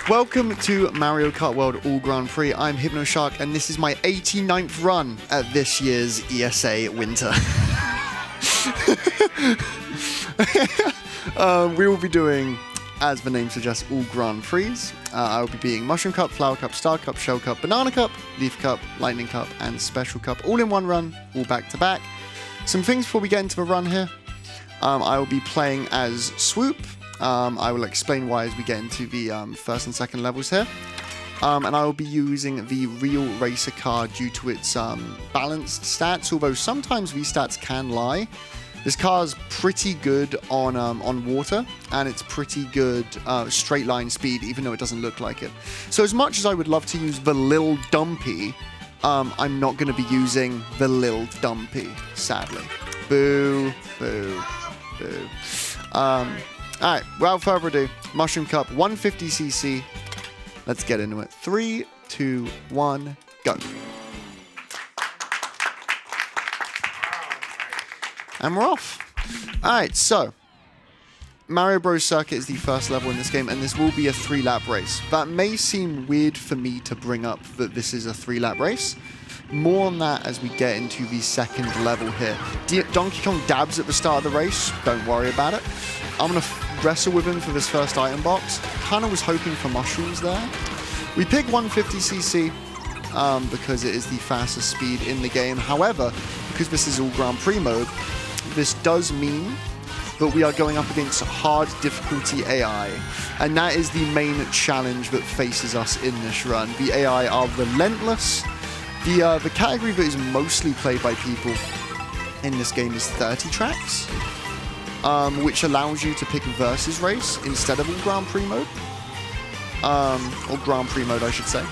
Welcome to Mario Kart World All Grand Prix. I'm hypnoshark, and this is my 89th run at this year's ESA Winter. We will be doing, as the name suggests, all Grand Prix. I will be being Mushroom Cup, Flower Cup, Star Cup, Shell Cup, Banana Cup, Leaf Cup, Lightning Cup, and Special Cup, all in one run, all back to back. Some things before we get into the run here. I will be playing as Swoop. I will explain why as we get into the first and second levels here. And I will be using the Real Racer car due to its balanced stats, although sometimes these stats can lie. This car is pretty good on water, and it's pretty good straight line speed, even though it doesn't look like it. So as much as I would love to use the Lil Dumpy, I'm not going to be using the Lil Dumpy, sadly. Boo, boo, boo. Alright, without further ado, Mushroom Cup, 150cc. Let's get into it. 3, 2, 1, go. And we're off. Alright, so Mario Bros. Circuit is the first level in this game, and this will be a 3-lap race. That may seem weird for me to bring up that this is a 3-lap race. More on that as we get into the second level here. Donkey Kong dabs at the start of the race. Don't worry about it. I'm going to wrestle with him for this first item box. Kind of was hoping for mushrooms there. We pick 150cc because it is the fastest speed in the game. However, because this is all Grand Prix mode, this does mean that we are going up against hard difficulty AI. And that is the main challenge that faces us in this run. The AI are relentless. The category that is mostly played by people in this game is 30 tracks, which allows you to pick versus race instead of all Grand Prix mode, or Grand Prix mode I should say,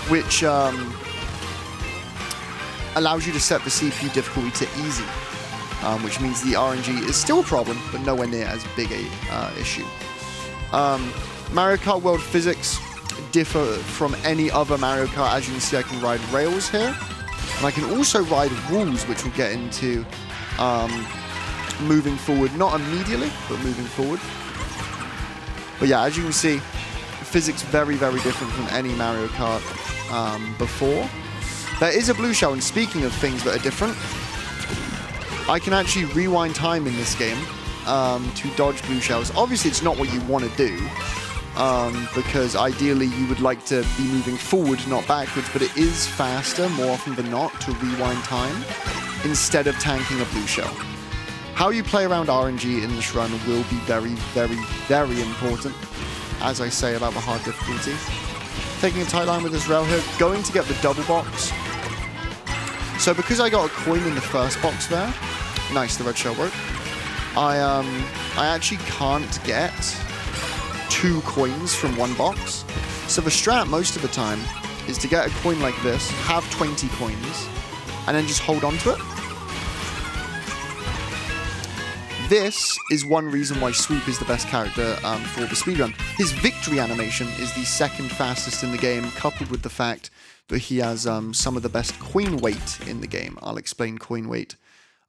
which allows you to set the CPU difficulty to easy, which means the RNG is still a problem, but nowhere near as big a issue. Mario Kart World physics differ from any other Mario Kart. As you can see, I can ride rails here, and I can also ride rules, which we'll get into moving forward. Not immediately, but moving forward. But yeah, as you can see, physics very, very different from any Mario Kart before. There is a blue shell, and speaking of things that are different, I can actually rewind time in this game to dodge blue shells. Obviously, it's not what you want to do, because ideally you would like to be moving forward, not backwards, but it is faster, more often than not, to rewind time instead of tanking a blue shell. How you play around RNG in this run will be very, very, very important, as I say about the hard difficulty. Taking a tight line with this rail here, going to get the double box. So because I got a coin in the first box there, nice, the red shell broke, I actually can't get 2 coins from one box. So the strat most of the time is to get a coin like this, have 20 coins, and then just hold on to it. This is one reason why Swoop is the best character for the speedrun. His victory animation is the second fastest in the game, coupled with the fact that he has some of the best coin weight in the game. I'll explain coin weight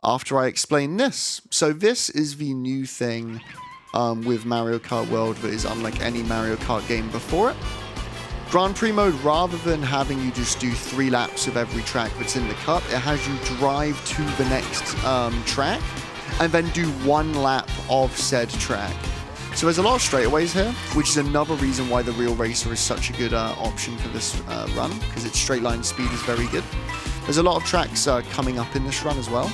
after I explain this. So this is the new thing with Mario Kart World that is unlike any Mario Kart game before it. Grand Prix mode, rather than having you just do 3 laps of every track that's in the cup, it has you drive to the next track and then do 1 lap of said track. So there's a lot of straightaways here, which is another reason why the Real Racer is such a good option for this run, because its straight line speed is very good. There's a lot of tracks coming up in this run as well,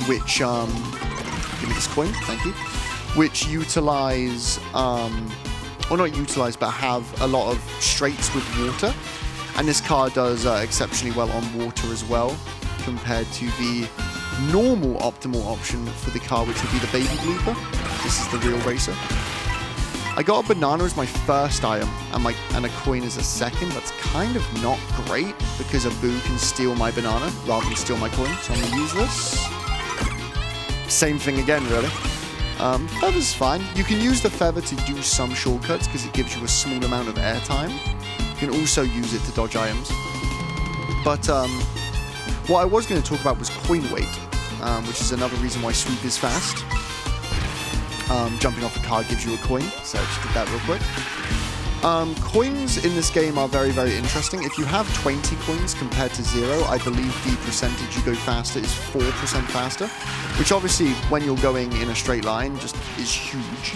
which, give me this coin, thank you, which utilize, or not utilize, but have a lot of straights with water. And this car does exceptionally well on water as well, compared to the normal optimal option for the car, which would be the baby blooper. This is the Real Racer. I got a banana as my first item, and a coin as a second. That's kind of not great, because a boo can steal my banana rather than steal my coin, so I'm going to use this. Same thing again, really. Feather's fine. You can use the feather to do some shortcuts because it gives you a small amount of airtime. You can also use it to dodge items. But what I was going to talk about was coin weight, which is another reason why Swoop is fast. Jumping off the car gives you a coin, so I just did that real quick. Coins in this game are very, very interesting. If you have 20 coins compared to 0, I believe the percentage you go faster is 4% faster, which obviously, when you're going in a straight line, just is huge.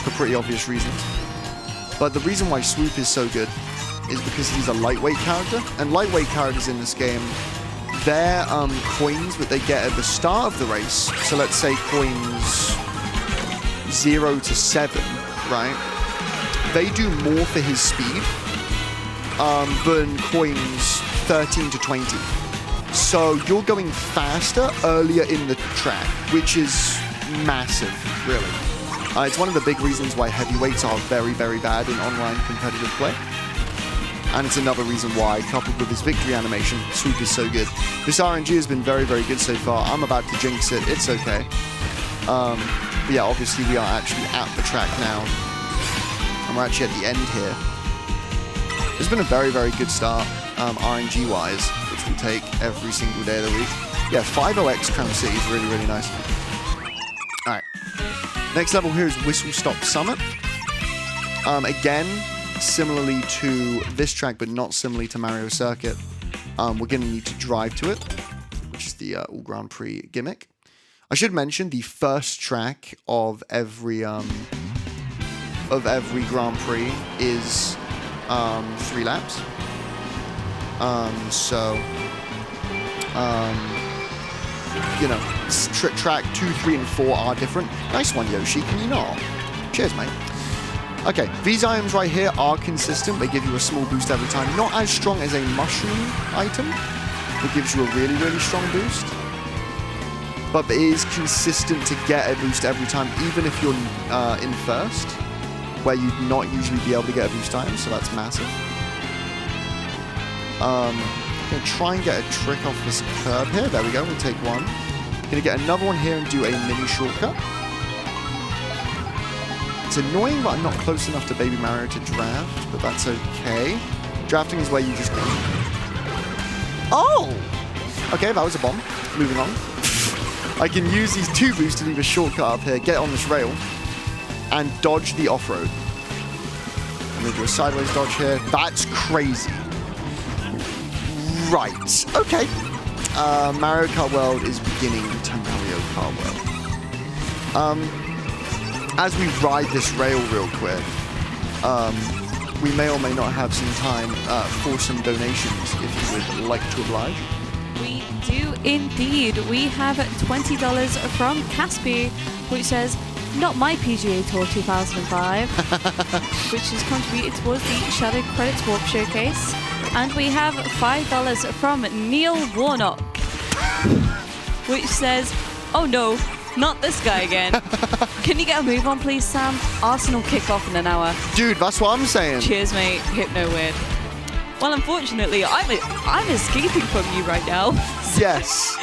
For pretty obvious reasons. But the reason why Swoop is so good is because he's a lightweight character, and lightweight characters in this game, their coins that they get at the start of the race, so let's say coins 0 to 7, right? They do more for his speed than coins 13 to 20. So you're going faster earlier in the track, which is massive, really. It's one of the big reasons why heavyweights are very, very bad in online competitive play. And it's another reason why, coupled with his victory animation, Swoop is so good. This RNG has been very, very good so far. I'm about to jinx it. It's okay. But yeah, obviously we are actually at the track now. And we're actually at the end here. It's been a very, very good start, RNG-wise, which we take every single day of the week. Yeah, 5OX Crown City is really, really nice. All right. Next level here is Whistle Stop Summit. Again, similarly to this track, but not similarly to Mario Circuit, we're going to need to drive to it, which is the All Grand Prix gimmick. I should mention the first track of every Grand Prix is 3 laps. You know, track 2, 3, and 4 are different. Nice one, Yoshi. Can you not? Cheers, mate. Okay, these items right here are consistent. They give you a small boost every time. Not as strong as a mushroom item. It gives you a really, really strong boost. But it is consistent to get a boost every time, even if you're in first, where you'd not usually be able to get a boost item, so that's massive. Gonna try and get a trick off this curb here. There we go, we'll take one. Gonna get another one here and do a mini shortcut. It's annoying, but I'm not close enough to Baby Mario to draft, but that's okay. Drafting is where you just go. Oh! Okay, that was a bomb. Moving on. I can use these 2 boosts to leave a shortcut up here, get on this rail, and dodge the off-road. I'm gonna do a sideways dodge here. That's crazy. Right, okay. Mario Kart World is beginning to Mario Kart World. As we ride this rail real quick, we may or may not have some time for some donations if you would like to oblige. We do indeed. We have $20 from Caspi, which says, "Not my PGA Tour 2005," which is contributed towards the Shadow Credits Warp Showcase. And we have $5 from Neil Warnock, which says, "Oh no, not this guy again. Can you get a move on, please, Sam? Arsenal kick off in an hour." Dude, that's what I'm saying. Cheers, mate. Hypno weird. Well, unfortunately, I'm escaping from you right now. Yes.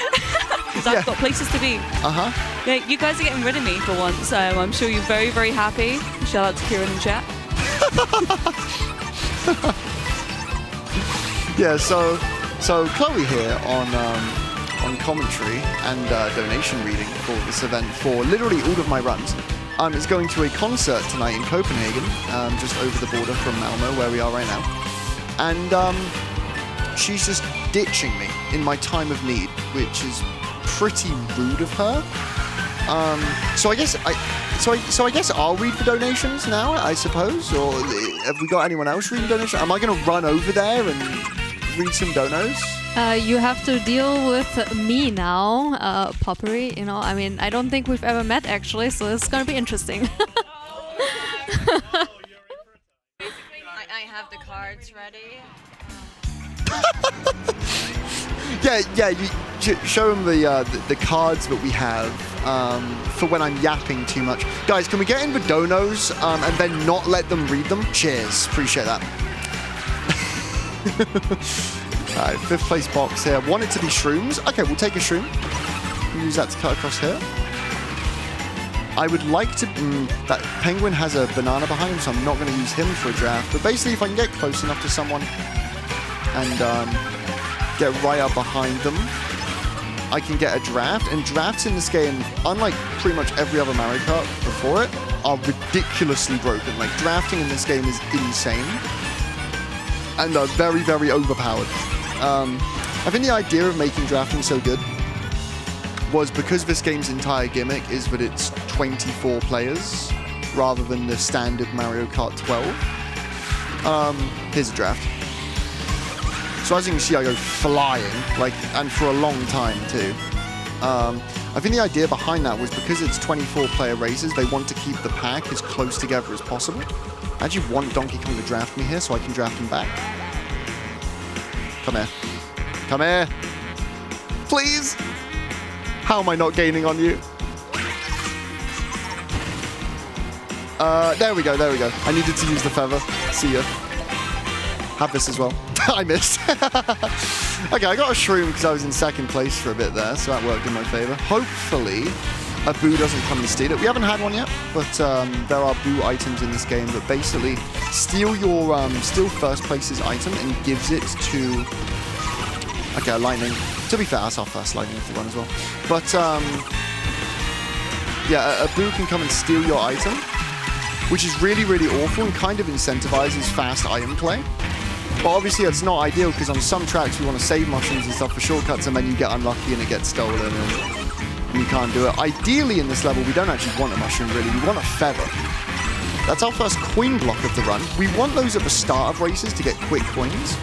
Because I've got places to be. Uh-huh. Yeah, you guys are getting rid of me for once. I'm sure you're very, very happy. Shout out to Kieran in chat. Yeah, so Chloe here on commentary and donation reading for this event for literally all of my runs is going to a concert tonight in Copenhagen, just over the border from Malmo, where we are right now. And she's just ditching me in my time of need, which is pretty rude of her. So I guess I'll read the donations now, I suppose, or have we got anyone else reading donations? Am I going to run over there and read some donos? You have to deal with me now, Poppery. You know, I mean, I don't think we've ever met actually, so it's going to be interesting. I have the cards ready. Yeah. You show them the cards that we have for when I'm yapping too much. Guys, can we get in the donos and then not let them read them? Cheers, appreciate that. Alright, 5th place box here. Want it to be shrooms? Okay, we'll take a shroom. We'll use that to cut across here. I would like to... that penguin has a banana behind him, so I'm not going to use him for a draft. But basically, if I can get close enough to someone and get right up behind them, I can get a draft. And drafts in this game, unlike pretty much every other Mario Kart before it, are ridiculously broken. Like, drafting in this game is insane. And they're very, very overpowered. I think the idea of making drafting so good was because this game's entire gimmick is that it's 24 players rather than the standard Mario Kart 12. Here's a draft. So as you can see, I go flying, like, and for a long time too. I think the idea behind that was because it's 24-player races, they want to keep the pack as close together as possible. I actually want Donkey Kong to draft me here so I can draft him back. Come here. Come here. Please. How am I not gaining on you? There we go, there we go. I needed to use the feather. See ya. Have this as well. I missed. Okay, I got a shroom because I was in second place for a bit there, so that worked in my favor. Hopefully, a boo doesn't come and steal it. We haven't had one yet, but there are boo items in this game that basically steal your steal first place's item and gives it to... Okay, a lightning. To be fair, that's our first lightning if we run as well. But, yeah, a boo can come and steal your item, which is really, really awful and kind of incentivizes fast item play. But obviously, it's not ideal because on some tracks, we want to save mushrooms and stuff for shortcuts, and then you get unlucky and it gets stolen, and you can't do it. Ideally, in this level, we don't actually want a mushroom, really. We want a feather. That's our first coin block of the run. We want those at the start of races to get quick coins.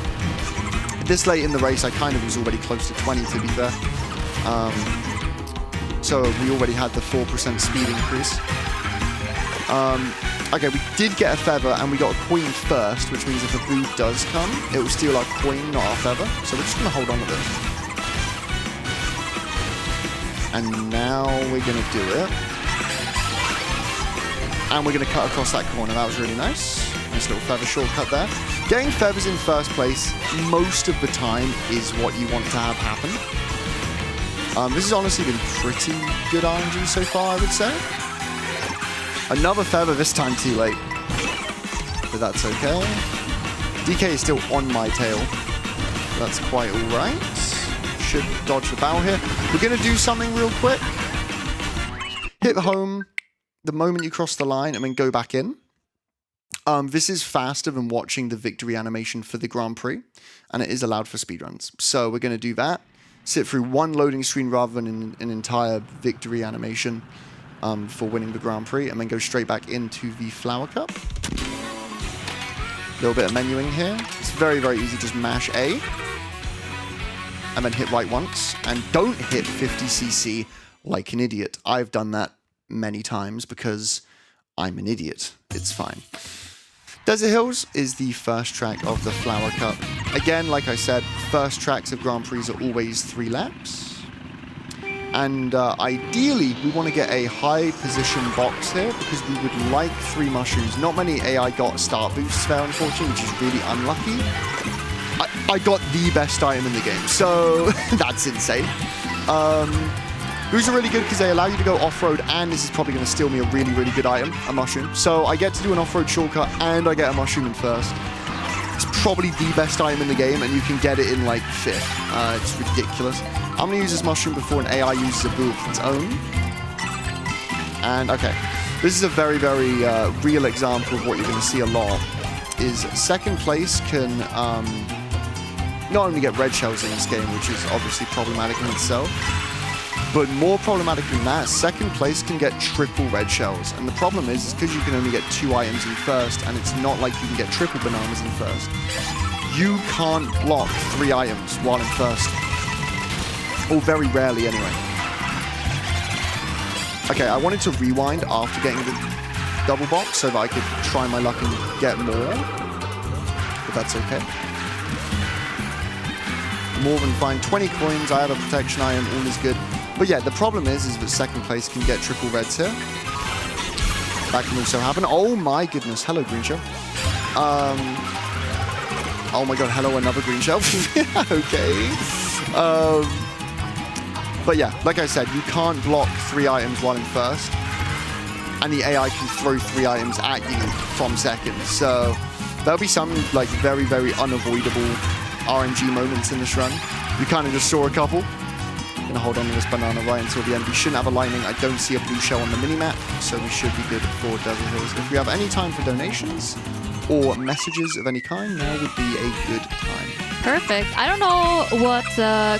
This late in the race, I kind of was already close to 20, to be fair. So we already had the 4% speed increase. Okay, we did get a feather, and we got a coin first, which means if a boo does come, it will steal our coin, not our feather. So we're just going to hold on to this. And now we're going to do it. And we're going to cut across that corner. That was really nice. Nice little feather shortcut there. Getting feathers in first place most of the time is what you want to have happen. This has honestly been pretty good RNG so far, I would say. Another feather, this time too late. But that's okay. DK is still on my tail. That's quite alright. Should dodge the barrel here. We're going to do something real quick. Hit home the moment you cross the line and then go back in. This is faster than watching the victory animation for the Grand Prix, and it is allowed for speedruns. So we're going to do that. Sit through one loading screen rather than an entire victory animation. For winning the Grand Prix, and then go straight back into the Flower Cup. A little bit of menuing here. It's very, very easy. Just mash A, and then hit right once, and don't hit 50cc like an idiot. I've done that many times because I'm an idiot. It's fine. Desert Hills is the first track of the Flower Cup. Again, like I said, first tracks of Grand Prix are always 3 laps. And ideally, we want to get a high position box here because we would like 3 mushrooms. Not many AI got start boosts there, unfortunately, which is really unlucky. I got the best item in the game, so that's insane. Boosts are really good because they allow you to go off-road, and this is probably going to steal me a really, really good item, a mushroom. So I get to do an off-road shortcut, and I get a mushroom in first. It's probably the best item in the game, and you can get it in, like, 5th. It's ridiculous. I'm going to use this mushroom before an AI uses a boo of its own. And, okay. This is a very, very real example of what you're going to see a lot. Is second place can not only get red shells in this game, which is obviously problematic in itself, but more problematic than that, second place can get triple red shells. And the problem is because you can only get 2 items in first, and it's not like you can get triple bananas in first. You can't block 3 items while in first. Or very rarely, anyway. Okay, I wanted to rewind after getting the double box so that I could try my luck and get more. But that's okay. More than fine. 20 coins, I have a protection item, all is good. But yeah, the problem is that second place can get triple reds here. That can also happen. Oh my goodness. Hello, green shell. Oh my god, hello, another green shell. Okay. But yeah, like I said, you can't block 3 items while in first. And the AI can throw 3 items at you from second. So there'll be some like very, very unavoidable RNG moments in this run. You kind of just saw a couple. Gonna hold on to this banana right until the end. We shouldn't have a lightning. I don't see a blue shell on the minimap, so we should be good for Desert Hills. If we have any time for donations or messages of any kind, now would be a good time. Perfect. I don't know what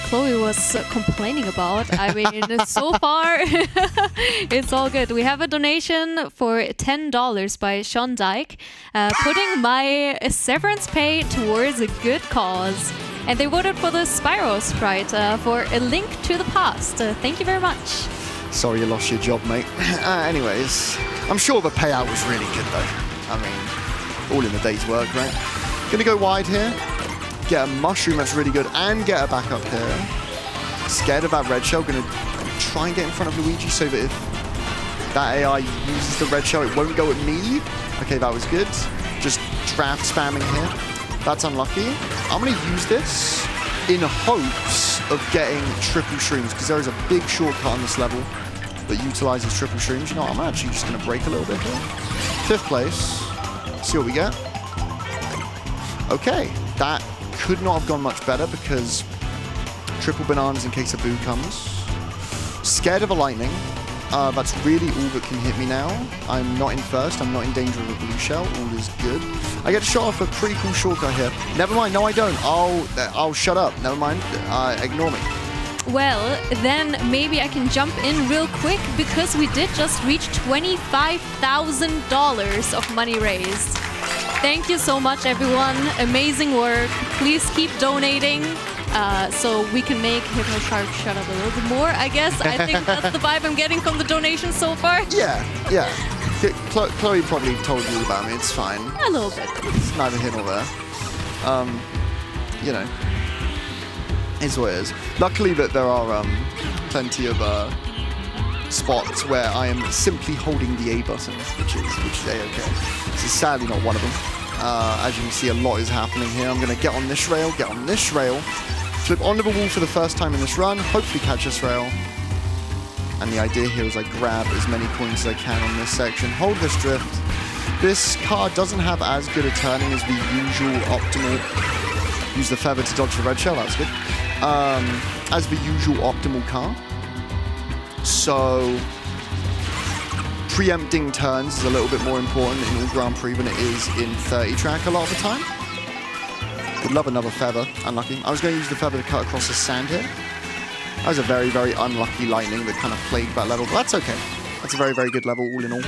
Chloe was complaining about. I mean, so far, it's all good. We have a donation for $10 by Sean Dyke, putting my severance pay towards a good cause. And they voted for the Spyro sprite for A Link to the Past. Thank you very much. Sorry you lost your job, mate. Anyways, I'm sure the payout was really good, though. I mean, all in the day's work, right? Gonna go wide here. Get a mushroom that's really good and get a back up here. Scared of that red shell. Gonna try and get in front of Luigi so that if that AI uses the red shell, it won't go at me. Okay, that was good. Just draft spamming here. That's unlucky. I'm gonna use this in hopes of getting triple shrooms because there is a big shortcut on this level that utilizes triple shrooms. You know, I'm actually just gonna break a little bit here. 5th place. See what we get. Okay, that could not have gone much better because triple bananas in case a boo comes. Scared of a lightning. That's really all that can hit me now. I'm not in first. I'm not in danger of a blue shell. All is good. I get a shot off a pretty cool shortcut here. Never mind. No, I don't. I'll shut up. Never mind. Ignore me. Well, then maybe I can jump in real quick because we did just reach $25,000 of money raised. Thank you so much, everyone. Amazing work. Please keep donating so we can make hypnoshark shut up a little bit more, I guess. I think that's the vibe I'm getting from the donations so far. Yeah. Chloe probably told you about me. It's fine. A little bit. It's neither here nor there. You know, it's what it is. Luckily that there are plenty of spots where I am simply holding the A button, which is A-okay. This is sadly not one of them. As you can see, a lot is happening here. I'm going to get on this rail, flip onto the wall for the first time in this run, hopefully catch this rail. And the idea here is I grab as many coins as I can on this section, hold this drift. This car doesn't have as good a turning as the usual optimal. Use the feather to dodge the red shell, that's good. As the usual optimal car. So preempting turns is a little bit more important in all Grand Prix than it is in 30 track a lot of the time. Would love another feather. Unlucky. I was going to use the feather to cut across the sand here. That was a very, very unlucky lightning that kind of plagued that level, but that's okay. That's a very, very good level all in all.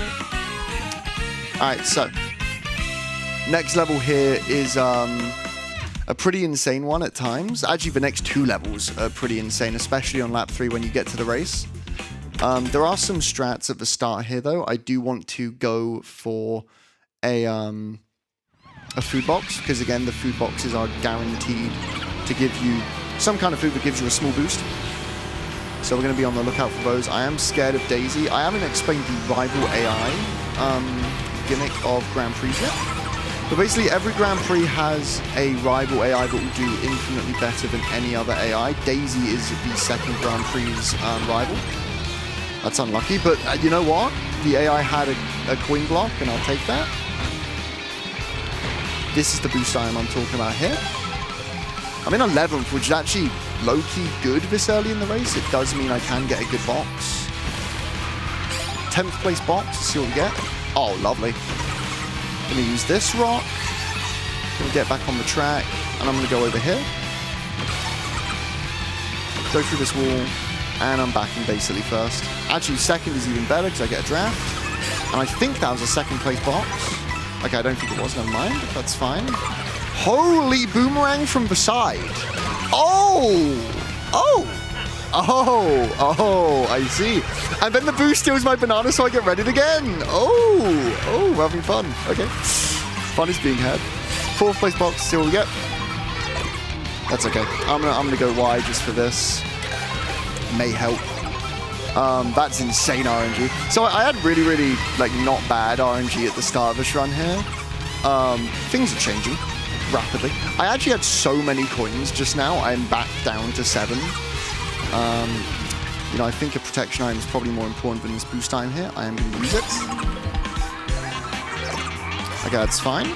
Alright, so next level here is a pretty insane one at times. Actually, the next 2 levels are pretty insane, especially on lap 3 when you get to the race. There are some strats at the start here, though. I do want to go for a food box, because again, the food boxes are guaranteed to give you some kind of food that gives you a small boost. So we're going to be on the lookout for those. I am scared of Daisy. I haven't explained the rival AI gimmick of Grand Prix yet. But basically, every Grand Prix has a rival AI that will do infinitely better than any other AI. Daisy is the second Grand Prix rival. That's unlucky, but you know what? The AI had a coin block, and I'll take that. This is the boost I'm talking about here. I'm in 11th, which is actually low-key good this early in the race. It does mean I can get a good box. 10th place box, let's see what we get. Oh, lovely. Gonna use this rock. Gonna get back on the track, and I'm gonna go over here. Go through this wall, and I'm back in basically first. Actually, second is even better because I get a draft. And I think that was a 2nd place box. Okay, I don't think it was, never mind. That's fine. Holy boomerang from the side. Oh! Oh, I see. And then the boost steals my banana, so I get ready again. Oh, we're having fun. Okay. Fun is being had. 4th place box, see what we get. That's okay. I'm gonna go wide just for this. May help. That's insane RNG. So I had really, really, like, not bad RNG at the start of this run here. Things are changing rapidly. I actually had so many coins just now. I'm back down to 7. You know, I think a protection item is probably more important than this boost time here. I am going to use it. Okay, that's fine.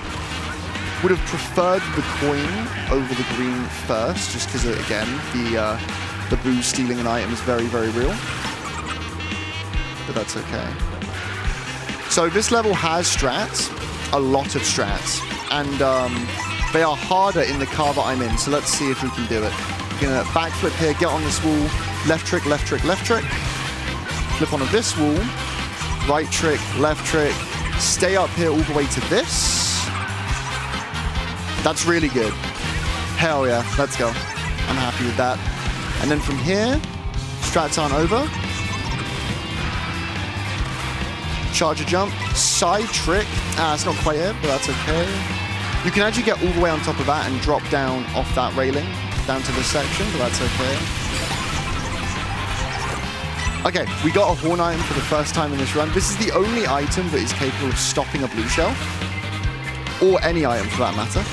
Would have preferred the coin over the green first, just because, again, the boo stealing an item is very, very real. But that's okay. So this level has strats, a lot of strats, and they are harder in the car that I'm in. So let's see if we can do it. We're gonna backflip here, get on this wall, left trick, left trick, left trick. Flip onto this wall, right trick, left trick, stay up here all the way to this. That's really good. Hell yeah, let's go. I'm happy with that. And then from here, strats aren't over. Charger jump, side trick. It's not quite it, but that's okay. You can actually get all the way on top of that and drop down off that railing, down to this section, but that's okay. Okay, we got a horn item for the first time in this run. This is the only item that is capable of stopping a blue shell, or any item for that matter.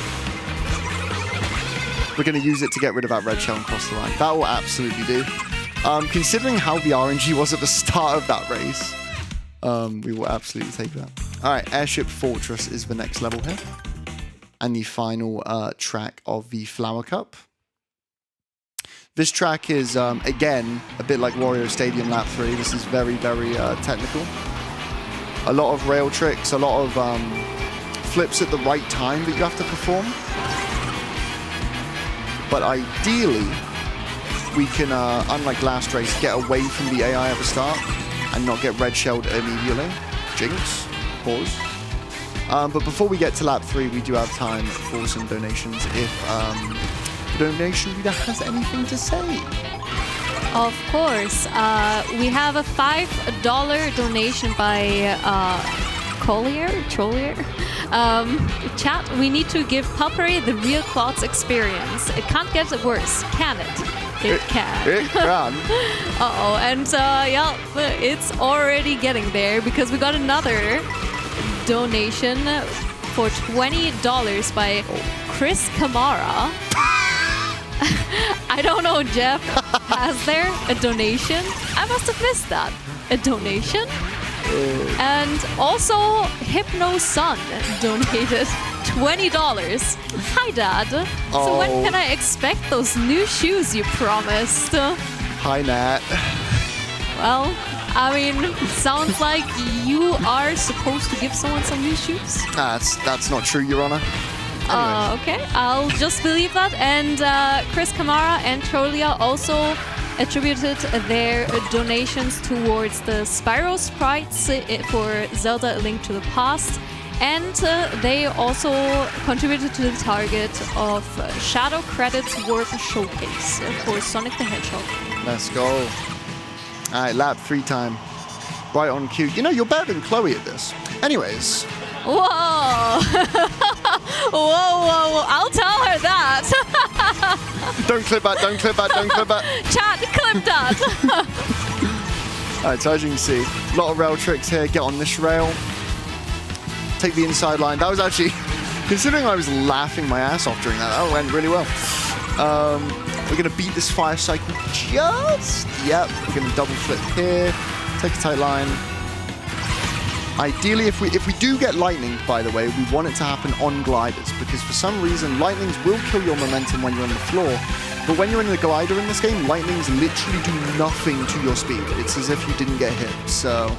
We're going to use it to get rid of that red shell and cross the line. That will absolutely do. Considering how the RNG was at the start of that race, we will absolutely take that. All right, Airship Fortress is the next level here. And the final track of the Flower Cup. This track is, again, a bit like Wario Stadium Lap 3. This is very, very technical. A lot of rail tricks, a lot of flips at the right time that you have to perform. But ideally, we can, unlike last race, get away from the AI at the start and not get red shelled immediately. Jinx. Pause. But before we get to lap 3, we do have time for some donations if the donation reader has anything to say. Of course. We have a $5 donation by Trollier. Chat, we need to give Puppery the real Clots experience. It can't get worse, can it? It can. It can. Uh-oh, and yeah, it's already getting there because we got another donation for $20 by Chris Kamara. I don't know, Jeff. Has there a donation? I must have missed that. A donation? And also, Hypno Sun donated $20. Hi, Dad. So when can I expect those new shoes you promised? Hi, Nat. Well, I mean, sounds like you are supposed to give someone some new shoes. That's not true, Your Honor. Anyways. Okay, I'll just believe that. And Chris Kamara and Trollia also attributed their donations towards the Spyro sprites for Zelda: A Link to the Past. And they also contributed to the target of Shadow Credits Warp Showcase for Sonic the Hedgehog. Let's go. All right, lap 3 time. Right on cue. You know, you're better than Chloe at this. Anyways. Whoa! Whoa! I'll tell her that. Don't clip that, don't clip that, don't clip that. Chat, clip that. All right, so as you can see, a lot of rail tricks here. Get on this rail. Take the inside line. That was actually, considering I was laughing my ass off during that went really well. We're going to beat this fire cycle just. Yep, we're going to double flip here. Take a tight line. Ideally, if we do get lightning, by the way, we want it to happen on gliders, because for some reason, lightnings will kill your momentum when you're on the floor. But when you're in the glider in this game, lightnings literally do nothing to your speed. It's as if you didn't get hit. So,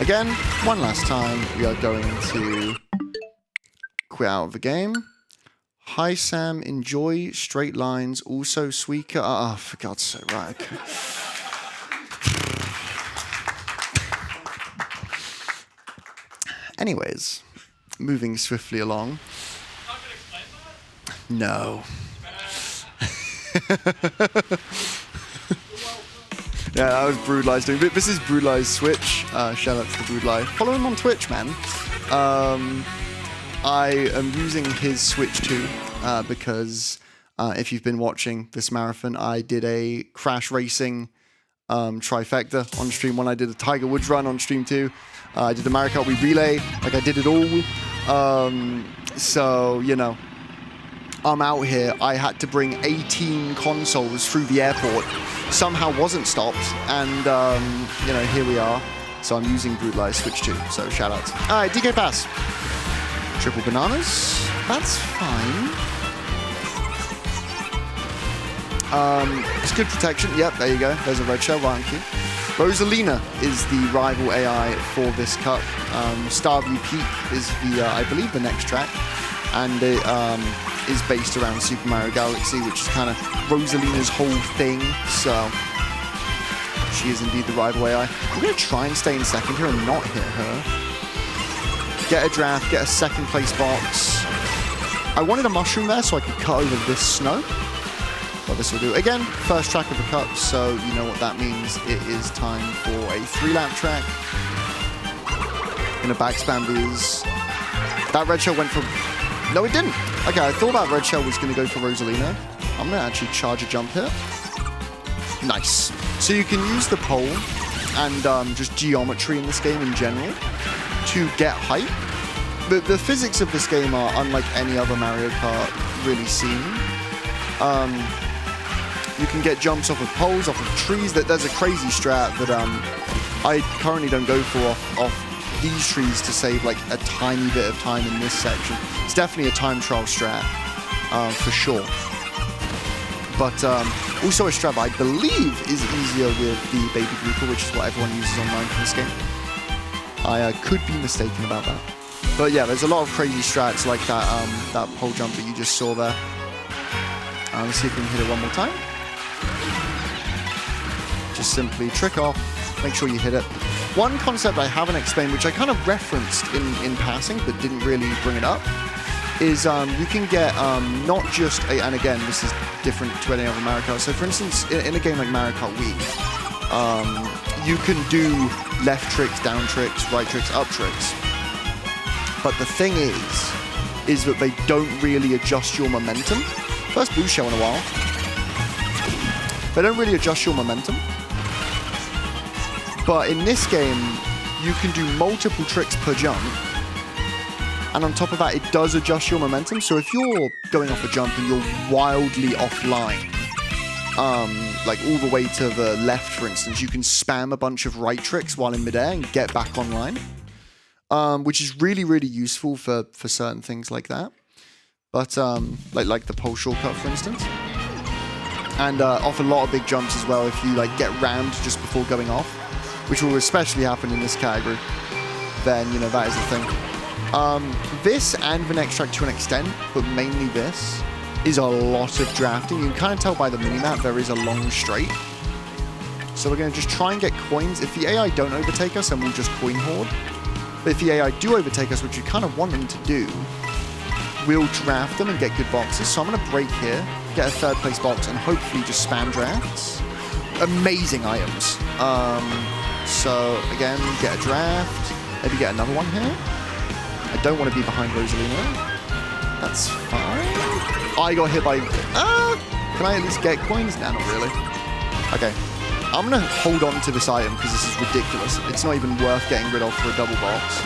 again, one last time, we are going to quit out of the game. Hi, Sam. Enjoy straight lines. Also, Suika. Oh, for God's sake, right. Okay. Anyways, moving swiftly along. No. Yeah, that was Broodlai's doing. This is Broodlai's Switch. Shout out to Broodlai. Follow him on Twitch, man. I am using his Switch too because if you've been watching this marathon, I did a crash racing trifecta on stream 1. I did a Tiger Woods run on stream 2. I did the Mario Kart Wii Relay. Like, I did it all. So, you know, I'm out here. I had to bring 18 consoles through the airport. Somehow wasn't stopped. And, you know, here we are. So I'm using Broodlai's Switch 2. So shout out. All right, DK Pass. Triple bananas. That's fine. It's good protection. Yep, there you go. There's a red shell right on cue. Rosalina is the rival AI for this cup. Starview Peak is the, I believe, the next track. And it is based around Super Mario Galaxy, which is kind of Rosalina's whole thing. So she is indeed the rival AI. I'm going to try and stay in second here and not hit her. Get a draft, get a second place box. I wanted a mushroom there so I could cut over this snow. But this will do. Again, first track of the cup, so you know what that means. It is time for a 3-lap track. Gonna backspam these. That red shell went for... No, it didn't. Okay, I thought that red shell was gonna go for Rosalina. I'm gonna actually charge a jump here. Nice. So you can use the pole and just geometry in this game in general to get height. The physics of this game are unlike any other Mario Kart really seen. You can get jumps off of poles, off of trees. There's a crazy strat that I currently don't go for off these trees to save like a tiny bit of time in this section. It's definitely a time trial strat, for sure. But also a strat I believe is easier with the Baby Blooper, which is what everyone uses online for this game. I could be mistaken about that. But yeah, there's a lot of crazy strats like that that pole jump that you just saw there. Let's see if we can hit it one more time. Just simply trick off, make sure you hit it. One concept I haven't explained, which I kind of referenced in passing, but didn't really bring it up, is you can get not just, and again, this is different to any other Mario Kart. So for instance, in a game like Mario Kart Wii, you can do left tricks, down tricks, right tricks, up tricks. But the thing is that they don't really adjust your momentum. First blue shell in a while. They don't really adjust your momentum. But in this game, you can do multiple tricks per jump. And on top of that, it does adjust your momentum. So if you're going off a jump and you're wildly offline, like all the way to the left, for instance, you can spam a bunch of right tricks while in midair and get back online. Which is really, really useful for certain things like that. But like the pole shortcut, for instance. And off a lot of big jumps as well if you like get rammed just before going off, which will especially happen in this category. Then, you know, that is the thing. This and the next track to an extent, but mainly this, is a lot of drafting. You can kind of tell by the minimap there is a long straight. So we're going to just try and get coins. If the AI don't overtake us, then we'll just coin hoard. But if the AI do overtake us, which we kind of want them to do, we'll draft them and get good boxes. So I'm going to break here, get a third place box, and hopefully just spam drafts. Amazing items. So again, get a draft. Maybe get another one here. I don't want to be behind Rosalina. That's fine. I got hit by... can I at least get coins? Nah, not really. Okay. I'm going to hold on to this item because this is ridiculous. It's not even worth getting rid of for a double box.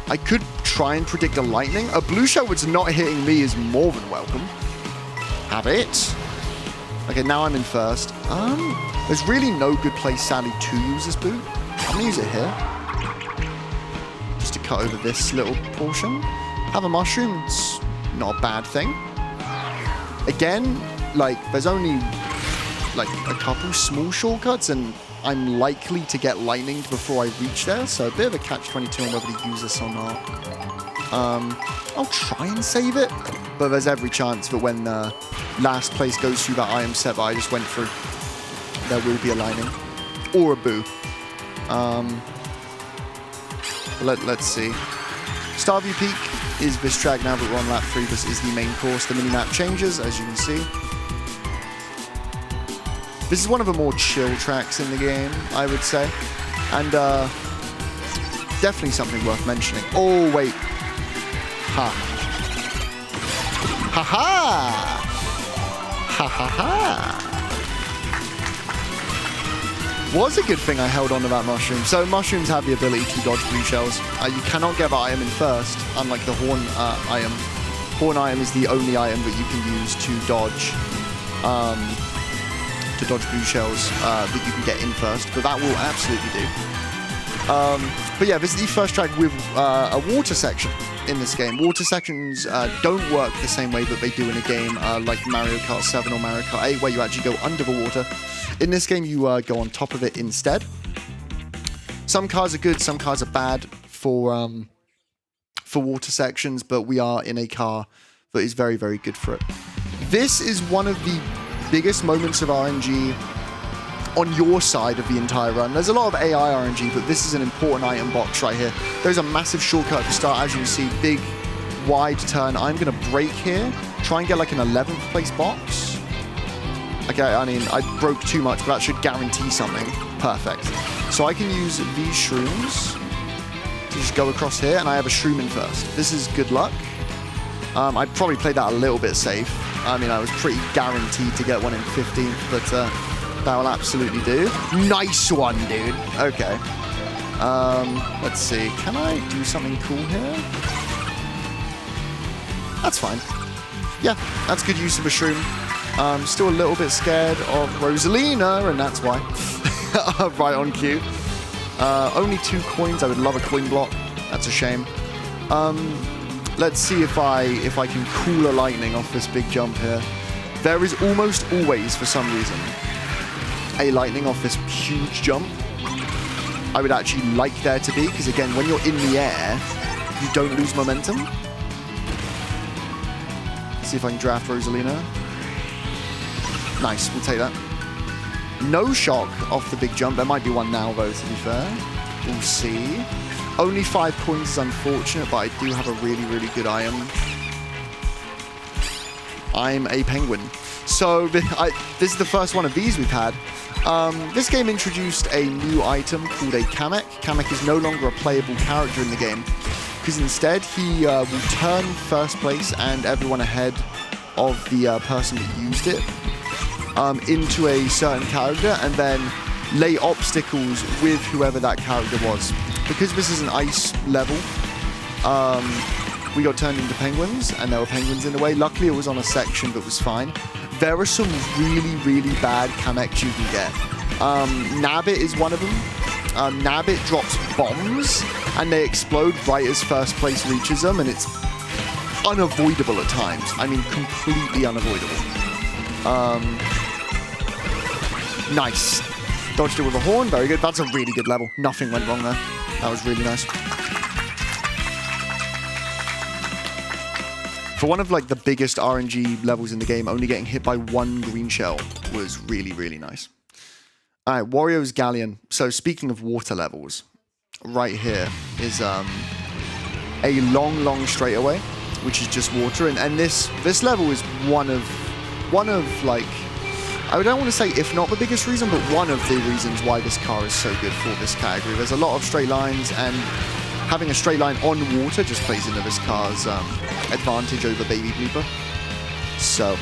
I could try and predict a lightning. A blue shell that's not hitting me is more than welcome. Have it. Okay, now I'm in first. There's really no good place, sadly, to use this boot. I'm going to use it here. Just to cut over this little portion. Have a mushroom. It's not a bad thing. Again, like, there's only... like a couple small shortcuts and I'm likely to get lightninged before I reach there, so a bit of a catch-22 on whether to use this or not. I'll try and save it, but there's every chance that when last place goes through that item set that I just went through, there will be a lightning or a boo. Let's see. Starview Peak is this track now that we're on lap 3. This is the main course. The mini-map changes, as you can see. This is one of the more chill tracks in the game, I would say. And definitely something worth mentioning. Oh, wait. Ha. Ha ha! Ha ha ha! Was a good thing I held on to that mushroom. So mushrooms have the ability to dodge blue shells. You cannot get that item in first, unlike the horn item. Horn item is the only item that you can use to dodge blue shells that you can get in first, but that will absolutely do. But yeah, this is the first track with a water section. in this game. Water sections don't work the same way that they do in a game like Mario Kart 7 or Mario Kart 8, where you actually go under the water. In this game, you go on top of it instead. Some cars are good, some cars are bad for water sections, but we are in a car that is very, very good for it. This is one of the biggest moments of RNG on your side of the entire run. There's a lot of AI RNG, but this is an important item box right here. There's a massive shortcut at the start, as you can see, big, wide turn. I'm going to brake here, try and get like an 11th place box. Okay, I mean, I broke too much, but that should guarantee something. Perfect. So I can use these shrooms to just go across here, and I have a shroom in first. This is good luck. I probably played that a little bit safe. I mean, I was pretty guaranteed to get one in 15th, but that will absolutely do. Nice one, dude. Okay. Let's see. Can I do something cool here? That's fine. Yeah, that's good use of a shroom. Still a little bit scared of Rosalina, and that's why. Right on cue. Only 2 coins. I would love a coin block. That's a shame. Let's see if I can cool a lightning off this big jump here. There is almost always, for some reason, a lightning off this huge jump. I would actually like there to be, because again, when you're in the air, you don't lose momentum. Let's see if I can draft Rosalina. Nice, we'll take that. No shock off the big jump. There might be one now, though, to be fair. We'll see. Only 5 coins is unfortunate, but I do have a really, really good item. I'm a penguin. So this is the first one of these we've had. This game introduced a new item called a Kamek. Kamek is no longer a playable character in the game, because instead he will turn first place and everyone ahead of the person that used it into a certain character, and then lay obstacles with whoever that character was. Because this is an ice level, we got turned into penguins, and there were penguins in the way. Luckily, it was on a section that was fine. There are some really, really bad Kameks you can get. Nabbit is one of them. Nabbit drops bombs, and they explode right as first place reaches them, and it's unavoidable at times. I mean, completely unavoidable. Nice. Dodged it with a horn. Very good. That's a really good level. Nothing went wrong there. That was really nice. For one of like the biggest RNG levels in the game, only getting hit by 1 green shell was really, really nice. All right, Wario's Galleon. So speaking of water levels, right here is a long, long straightaway, which is just water. And this level is one of like, I don't want to say if not the biggest reason, but one of the reasons why this car is so good for this category. There's a lot of straight lines, and having a straight line on water just plays into this car's advantage over Baby Blooper. So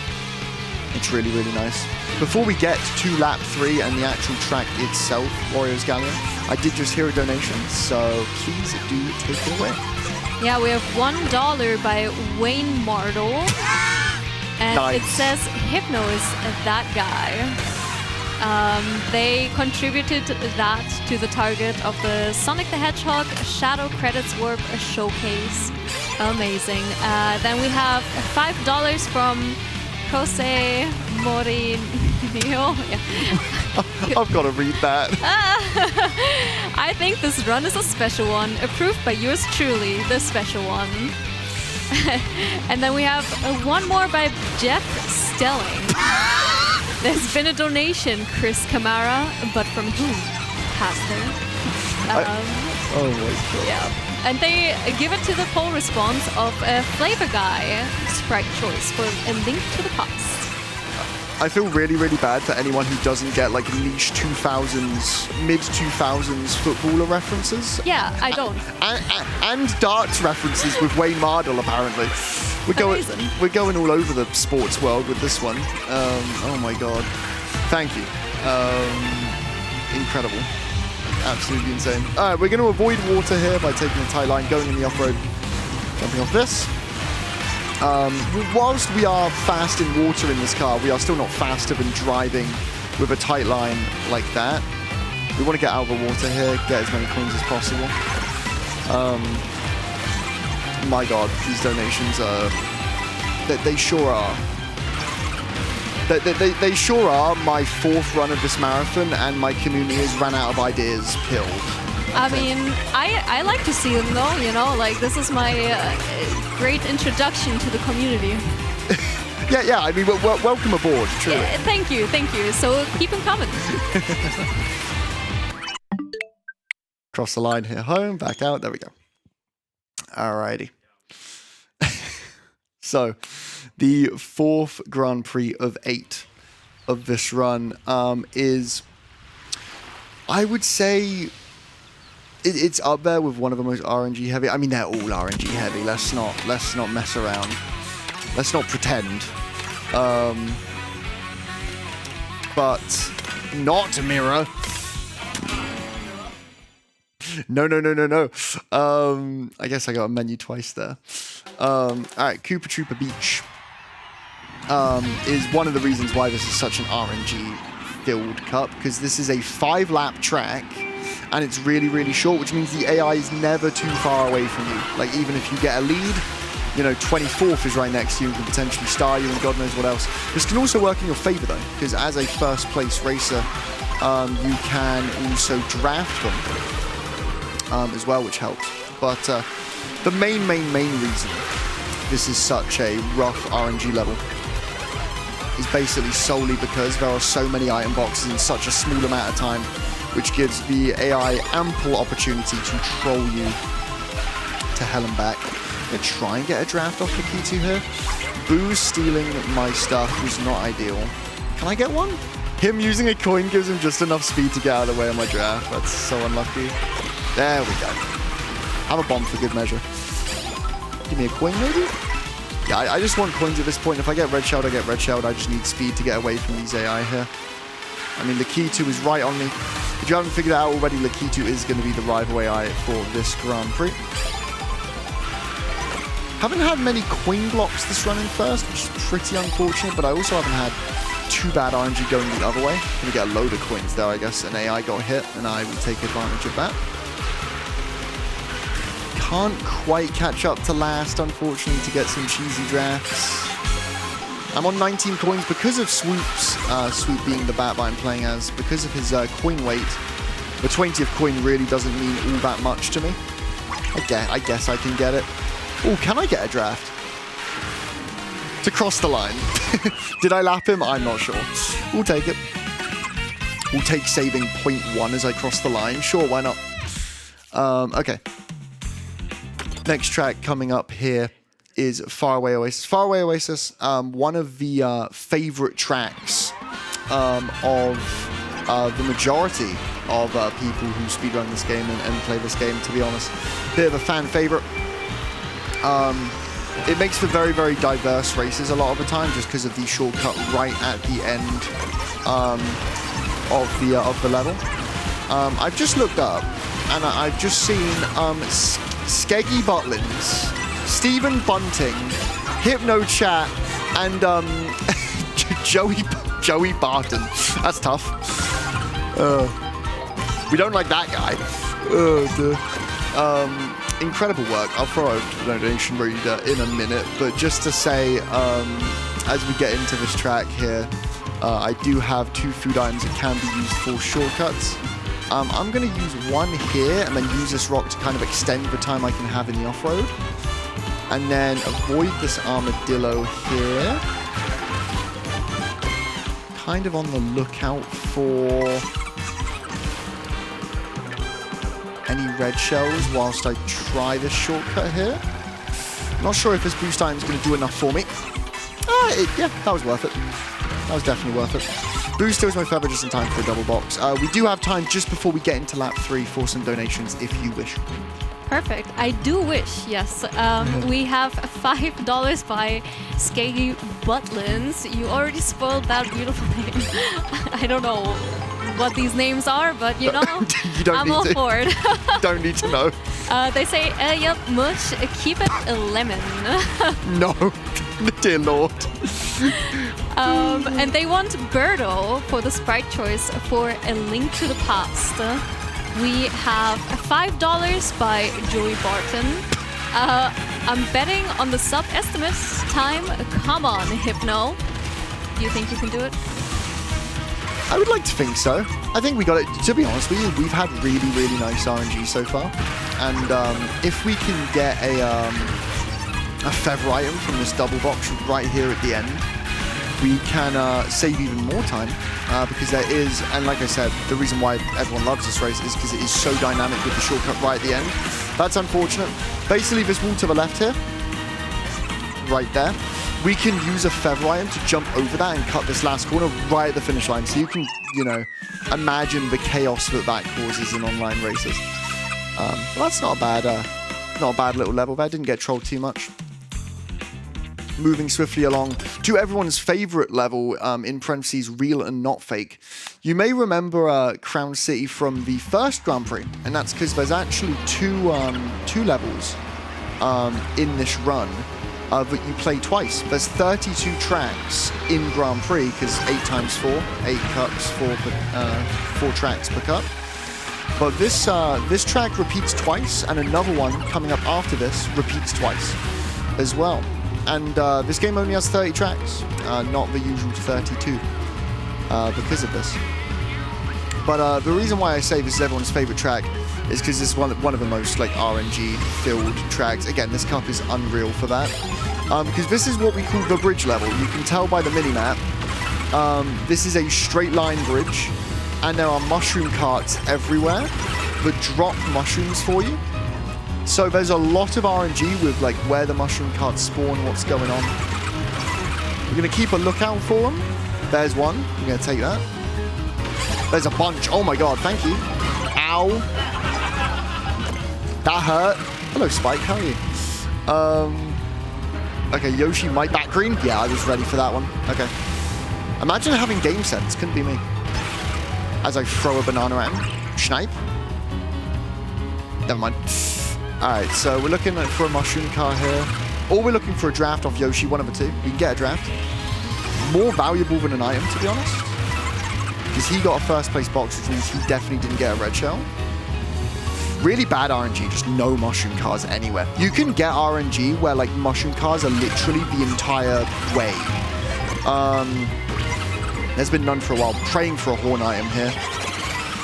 it's really, really nice. Before we get to lap 3 and the actual track itself, Wario's Galleon, I did just hear a donation, so please do take it away. Yeah, we have $1 by Wayne Mardle. And nice. It says Hypno is that guy. They contributed that to the target of the Sonic the Hedgehog Shadow Credits Warp Showcase. Amazing. Then we have $5 from Jose Morinho. Yeah. I've got to read that. I think this run is a special one, approved by yours truly, the special one. And then we have one more by Jeff Stelling. There's been a donation, Chris Camara, but from whom? Pastor. Oh my god. Yeah. And they give it to the poll response of a Flavor Guy sprite choice for A Link to the Past. I feel really, really bad for anyone who doesn't get like niche 2000s, mid-2000s footballer references. Yeah, I don't. And darts references with Wayne Mardle, apparently. We're going all over the sports world with this one. Oh my god. Thank you. Incredible. Absolutely insane. Alright, we're going to avoid water here by taking a tight line, going in the off-road, jumping off this. Whilst we are fast in water in this car, we are still not faster than driving with a tight line like that. We want to get out of the water here, get as many coins as possible. My God, these donations are... They sure are. They sure are my 4th run of this marathon, and my community has ran out of ideas pill. I mean, I like to see them though, you know, like this is my great introduction to the community. Yeah, I mean, welcome aboard, truly. Thank you. So keep them coming. Cross the line here, home, back out, there we go. Alrighty. So, the 4th Grand Prix of 8 of this run is, I would say, it's up there with one of the most RNG heavy. I mean, they're all RNG heavy. Let's not mess around. Let's not pretend. But not Mirror. No. I guess I got a menu twice there. Alright, Koopa Troopa Beach is one of the reasons why this is such an RNG-filled cup, because this is a 5-lap track, and it's really, really short, which means the AI is never too far away from you. Like, even if you get a lead, you know, 24th is right next to you and can potentially star you and God knows what else. This can also work in your favor, though, because as a first-place racer, you can also draft them as well, which helps. But the main reason this is such a rough RNG level is basically solely because there are so many item boxes in such a small amount of time, which gives the AI ample opportunity to troll you to hell and back. I'm gonna try and get a draft off the Key2 here. Boo stealing my stuff was not ideal. Can I get one? Him using a coin gives him just enough speed to get out of the way of my draft. That's so unlucky. There we go. Have a bomb for good measure. Give me a coin, maybe? Yeah, I just want coins at this point. If I get red shelled, I get red shelled. I just need speed to get away from these AI here. I mean, the Key2 is right on me. If you haven't figured it out already, the Key2 is going to be the rival AI for this Grand Prix. Haven't had many coin blocks this run in first, which is pretty unfortunate, but I also haven't had too bad RNG going the other way. Gonna get a load of coins there, I guess. An AI got hit, and I will take advantage of that. Can't quite catch up to last, unfortunately, to get some cheesy drafts. I'm on 19 coins because of Swoop's, Swoop being the bat I'm playing as, because of his coin weight. The 20th coin really doesn't mean all that much to me. I guess I can get it. Oh, can I get a draft? To cross the line. Did I lap him? I'm not sure. We'll take it. We'll take saving 0.1 as I cross the line. Sure, why not? Okay. Next track coming up here is Faraway Oasis. Faraway Oasis, one of the favorite tracks of the majority of people who speedrun this game and play this game, to be honest. Bit of a fan favorite. It makes for very, very diverse races a lot of the time, just because of the shortcut right at the end of the level. I've just looked up, and I've just seen Skeggy Butlins, Stephen Bunting, Hypno Chat, and Joey Barton. That's tough. We don't like that guy. Incredible work. I'll throw out the donation reader in a minute, but just to say, as we get into this track here, I do have 2 food items that can be used for shortcuts. I'm going to use one here and then use this rock to kind of extend the time I can have in the off-road. And then avoid this armadillo here. Kind of on the lookout for any red shells whilst I try this shortcut here. Not sure if this boost item is going to do enough for me. Yeah, that was worth it. That was definitely worth it. Boo steals my feather just in time for a double box. We do have time just before we get into lap 3 for some donations if you wish. Perfect. I do wish, yes. We have $5 by Skeggy Butlins. You already spoiled that beautiful name. I don't know what these names are, but you know, you don't I'm all for it. Don't need to know. They say, yep, much, keep it a lemon. No, dear Lord. And they want Birdo for the sprite choice for A Link to the Past. We have $5 by Joey Barton. I'm betting on the sub-estimate time. Come on, Hypno. Do you think you can do it? I would like to think so. I think we got it. To be honest with you, we've had really, really nice RNG so far. And if we can get a feather item from this double box right here at the end, we can save even more time. Because there is, and like I said, the reason why everyone loves this race is because it is so dynamic with the shortcut right at the end. That's unfortunate. Basically, this wall to the left here, right there, we can use a feather item to jump over that and cut this last corner right at the finish line. So you can, you know, imagine the chaos that causes in online races. But that's not a bad little level there. Didn't get trolled too much. Moving swiftly along to everyone's favorite level, in parentheses, real and not fake. You may remember Crown City from the first Grand Prix, and that's because there's actually two levels in this run that you play twice. There's 32 tracks in Grand Prix, because 8 times 4, 8 cups, 4 tracks per cup. But this track repeats twice, and another one coming up after this repeats twice as well. And this game only has 30 tracks, not the usual 32, because of this. But the reason why I say this is everyone's favorite track is because this is one of the most like RNG-filled tracks. Again, this cup is unreal for that. Because this is what we call the bridge level. You can tell by the mini-map. This is a straight line bridge, and there are mushroom carts everywhere that drop mushrooms for you. So there's a lot of RNG with like where the mushroom carts spawn, what's going on. We're going to keep a lookout for them. There's one. I'm going to take that. There's a bunch. Oh my god, thank you. Ow. That hurt. Hello, Spike. How are you? Okay, Yoshi might back green. Yeah, I was ready for that one. Okay. Imagine having game sense. Couldn't be me. As I throw a banana at him. Snipe. Never mind. Alright, so we're looking for a mushroom car here. Or we're looking for a draft off Yoshi, one of the two. We can get a draft. More valuable than an item, to be honest. Because he got a first place box, which means he definitely didn't get a red shell. Really bad RNG, just no mushroom cars anywhere. You can get RNG where like mushroom cars are literally the entire way. There's been none for a while. Praying for a horn item here.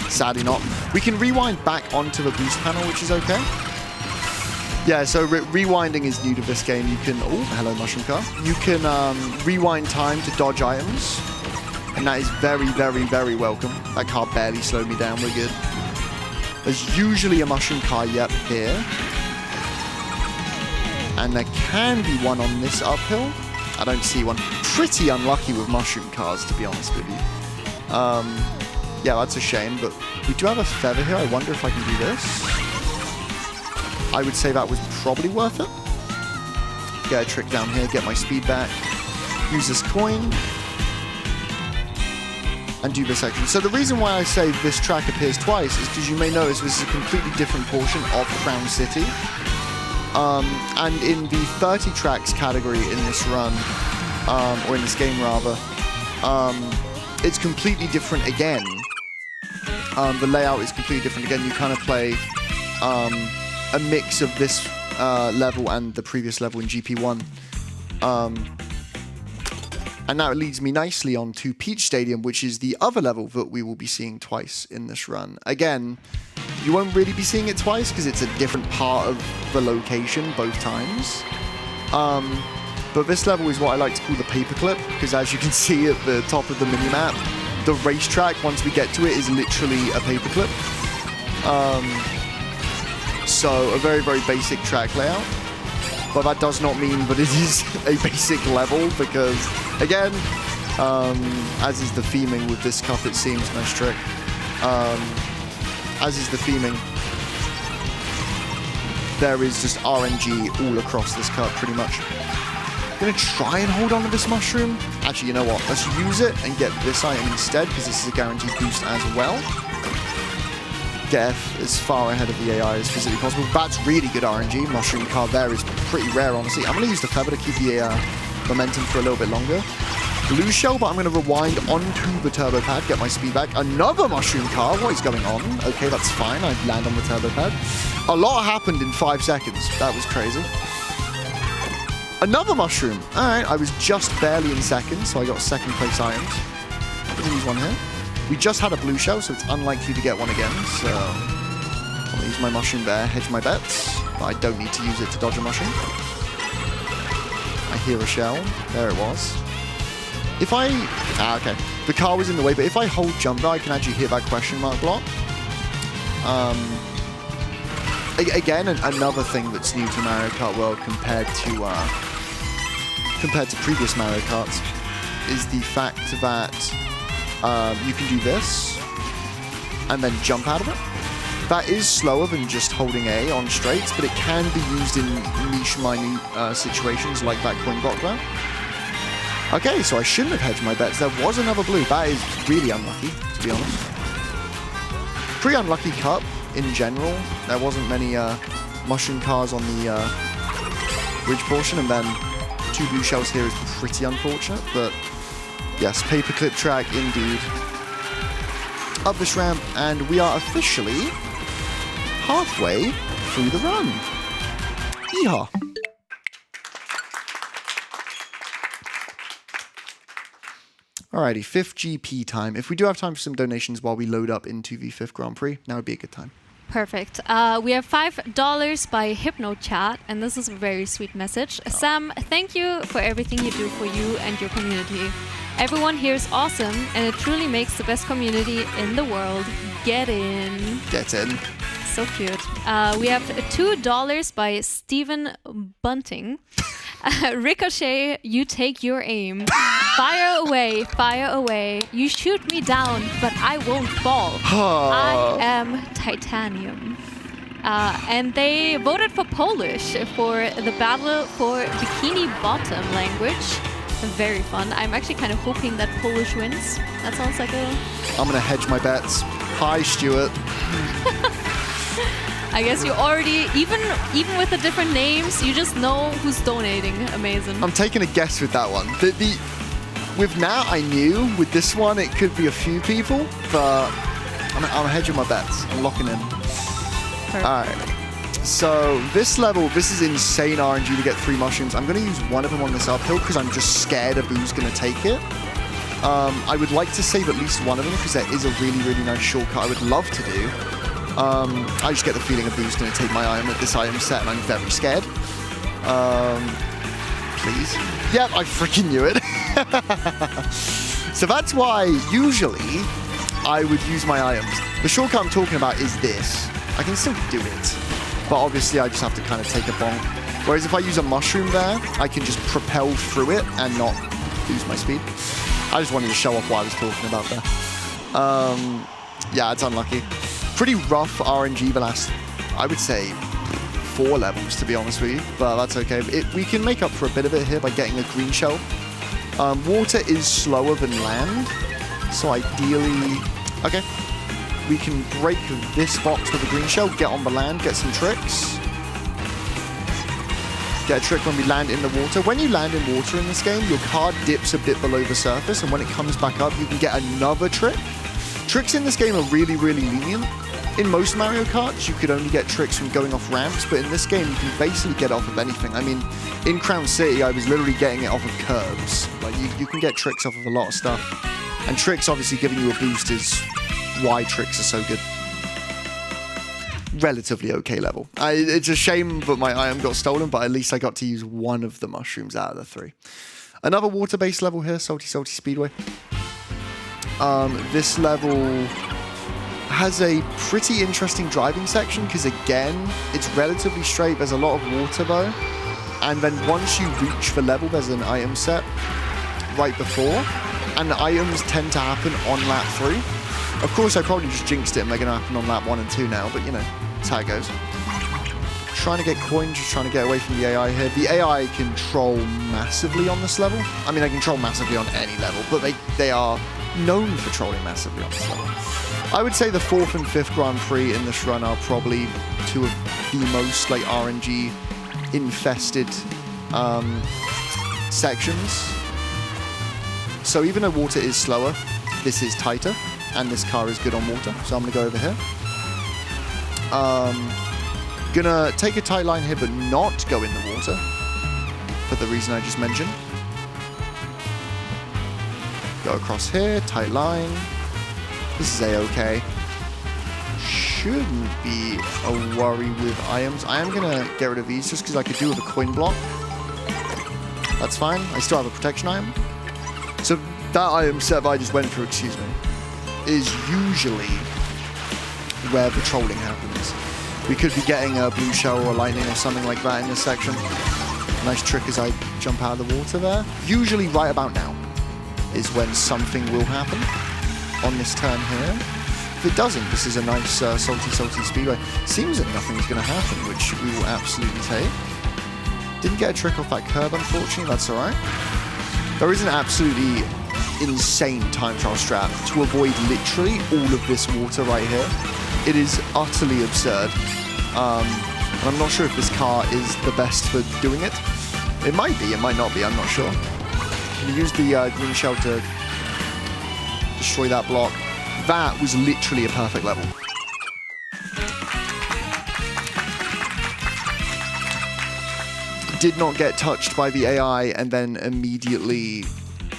Sadly not. We can rewind back onto the boost panel, which is okay. Yeah, so rewinding is new to this game. You can... Oh, hello, mushroom car. You can rewind time to dodge items. And that is very, very, very welcome. That car barely slowed me down. We're good. There's usually a mushroom car, yep, here. And there can be one on this uphill. I don't see one. Pretty unlucky with mushroom cars, to be honest with you. Yeah, that's a shame, but we do have a feather here. I wonder if I can do this. I would say that was probably worth it. Get a trick down here, get my speed back. Use this coin. And do this action. So the reason why I say this track appears twice is because you may notice this is a completely different portion of Crown City. And in the 30 tracks category in this run, or in this game rather, it's completely different again. The layout is completely different again. You kind of play a mix of this level and the previous level in GP1. And that leads me nicely on to Peach Stadium, which is the other level that we will be seeing twice in this run. Again, you won't really be seeing it twice because it's a different part of the location both times. But this level is what I like to call the paperclip, because as you can see at the top of the minimap, the racetrack, once we get to it, is literally a paperclip. So a very, very basic track layout. But that does not mean that it is a basic level, because, again, as is the theming with this cup, it seems, nice trick. As is the theming, there is just RNG all across this cup, pretty much. I'm going to try and hold on to this mushroom. Actually, you know what? Let's use it and get this item instead, because this is a guaranteed boost as well. Get F as far ahead of the AI as physically possible. That's really good RNG. Mushroom card there is pretty rare, honestly. I'm going to use the feather to keep the momentum for a little bit longer. blue shell, but I'm going to rewind onto the turbo pad, get my speed back. Another mushroom car. What is going on? Okay, that's fine. I land on the turbo pad. A lot happened in 5 seconds. That was crazy. Another mushroom. All right, I was just barely in second, so I got second place items. I'm going to use one here. We just had a blue shell, so it's unlikely to get one again. So I'm going to use my mushroom there, hedge my bets. But I don't need to use it to dodge a mushroom. I hear a shell. There it was. If I... okay. The car was in the way, but if I hold jump, I can actually hit that question mark block. Again, another thing that's new to Mario Kart World compared to previous Mario Karts is the fact that you can do this and then jump out of it. That is slower than just holding A on straights, but it can be used in niche, minute situations like that coin block there. Okay, so I shouldn't have hedged my bets. There was another blue. That is really unlucky, to be honest. Pretty unlucky cup in general. There wasn't many mushroom cars on the bridge portion, and then 2 blue shells here is pretty unfortunate, but yes, paperclip track indeed. Up this ramp, and we are officially halfway through the run. Yeehaw. Alrighty, 5th GP time. If we do have time for some donations while we load up into the 5th Grand Prix, now would be a good time. Perfect. We have $5 by HypnoChat, and this is a very sweet message. Oh. Sam, thank you for everything you do for you and your community. Everyone here is awesome, and it truly makes the best community in the world. Get in. Get in. So cute. We have $2 by Stephen Bunting. Ricochet, you take your aim. Fire away, fire away. You shoot me down, but I won't fall. I am titanium. And they voted for Polish for the battle for Bikini Bottom language. Very fun. I'm actually kind of hoping that Polish wins. That sounds like a... I'm going to hedge my bets. Hi, Stuart. I guess you already, even with the different names, you just know who's donating. Amazing. I'm taking a guess with that one. With now, I knew. With this one, it could be a few people, but I'm hedging my bets. I'm locking in. Perfect. All right. So this level, this is insane RNG to get 3 mushrooms. I'm going to use one of them on this uphill because I'm just scared of who's going to take it. I would like to save at least one of them because there is a really, really nice shortcut I would love to do. I just get the feeling of who's going to take my item at this item set, and I'm very scared. Please. Yep, I freaking knew it. So that's why usually I would use my items. The shortcut I'm talking about is this. I can still do it, but obviously I just have to kind of take a bonk. Whereas if I use a mushroom there, I can just propel through it and not lose my speed. I just wanted to show off what I was talking about there. Yeah, it's unlucky. Pretty rough RNG the last, I would say, 4 levels, to be honest with you, but that's okay. We can make up for a bit of it here by getting a green shell. Water is slower than land, so ideally... Okay. We can break this box with a green shell, get on the land, get some tricks. Get a trick when we land in the water. When you land in water in this game, your car dips a bit below the surface, and when it comes back up, you can get another trick. Tricks in this game are really, really lenient. In most Mario Karts, you could only get tricks from going off ramps, but in this game, you can basically get off of anything. I mean, in Crown City, I was literally getting it off of curbs. Like, you can get tricks off of a lot of stuff. And tricks obviously giving you a boost is why tricks are so good. Relatively okay level. It's a shame that my item got stolen, but at least I got to use one of the mushrooms out of the 3. Another water-based level here, Salty Salty Speedway. This level has a pretty interesting driving section because, again, it's relatively straight. There's a lot of water, though. And then once you reach the level, there's an item set right before. And the items tend to happen on lap 3. Of course, I probably just jinxed it and they're going to happen on lap 1 and 2 now. But, you know, that's how it goes. Trying to get coins, just trying to get away from the AI here. The AI can troll massively on this level. I mean, they can troll massively on any level, but they are known for trolling massively on this level. I would say the 4th and 5th Grand Prix in this run are probably 2 of the most like RNG infested sections. So even though water is slower, this is tighter, and this car is good on water. So I'm going to go over here. Gonna take a tight line here, but not go in the water, for the reason I just mentioned. Go across here, tight line. This is a-okay. Shouldn't be a worry with items. I am gonna get rid of these just because I could do with a coin block. That's fine. I still have a protection item. So that item set I just went through, excuse me, is usually where the trolling happens. We could be getting a blue shell or lightning or something like that in this section. Nice trick as I jump out of the water there. Usually right about now is when something will happen on this turn here. If it doesn't, this is a nice salty speedway. Seems that nothing's going to happen, which we will absolutely take. Didn't get a trick off that curb, unfortunately. That's all right. There is an absolutely insane time trial strat to avoid literally all of this water right here. It is utterly absurd. And I'm not sure if this car is the best for doing it. It might be, it might not be, I'm not sure. Can you use the green shell to destroy that block? That was literally a perfect level. Did not get touched by the AI and then immediately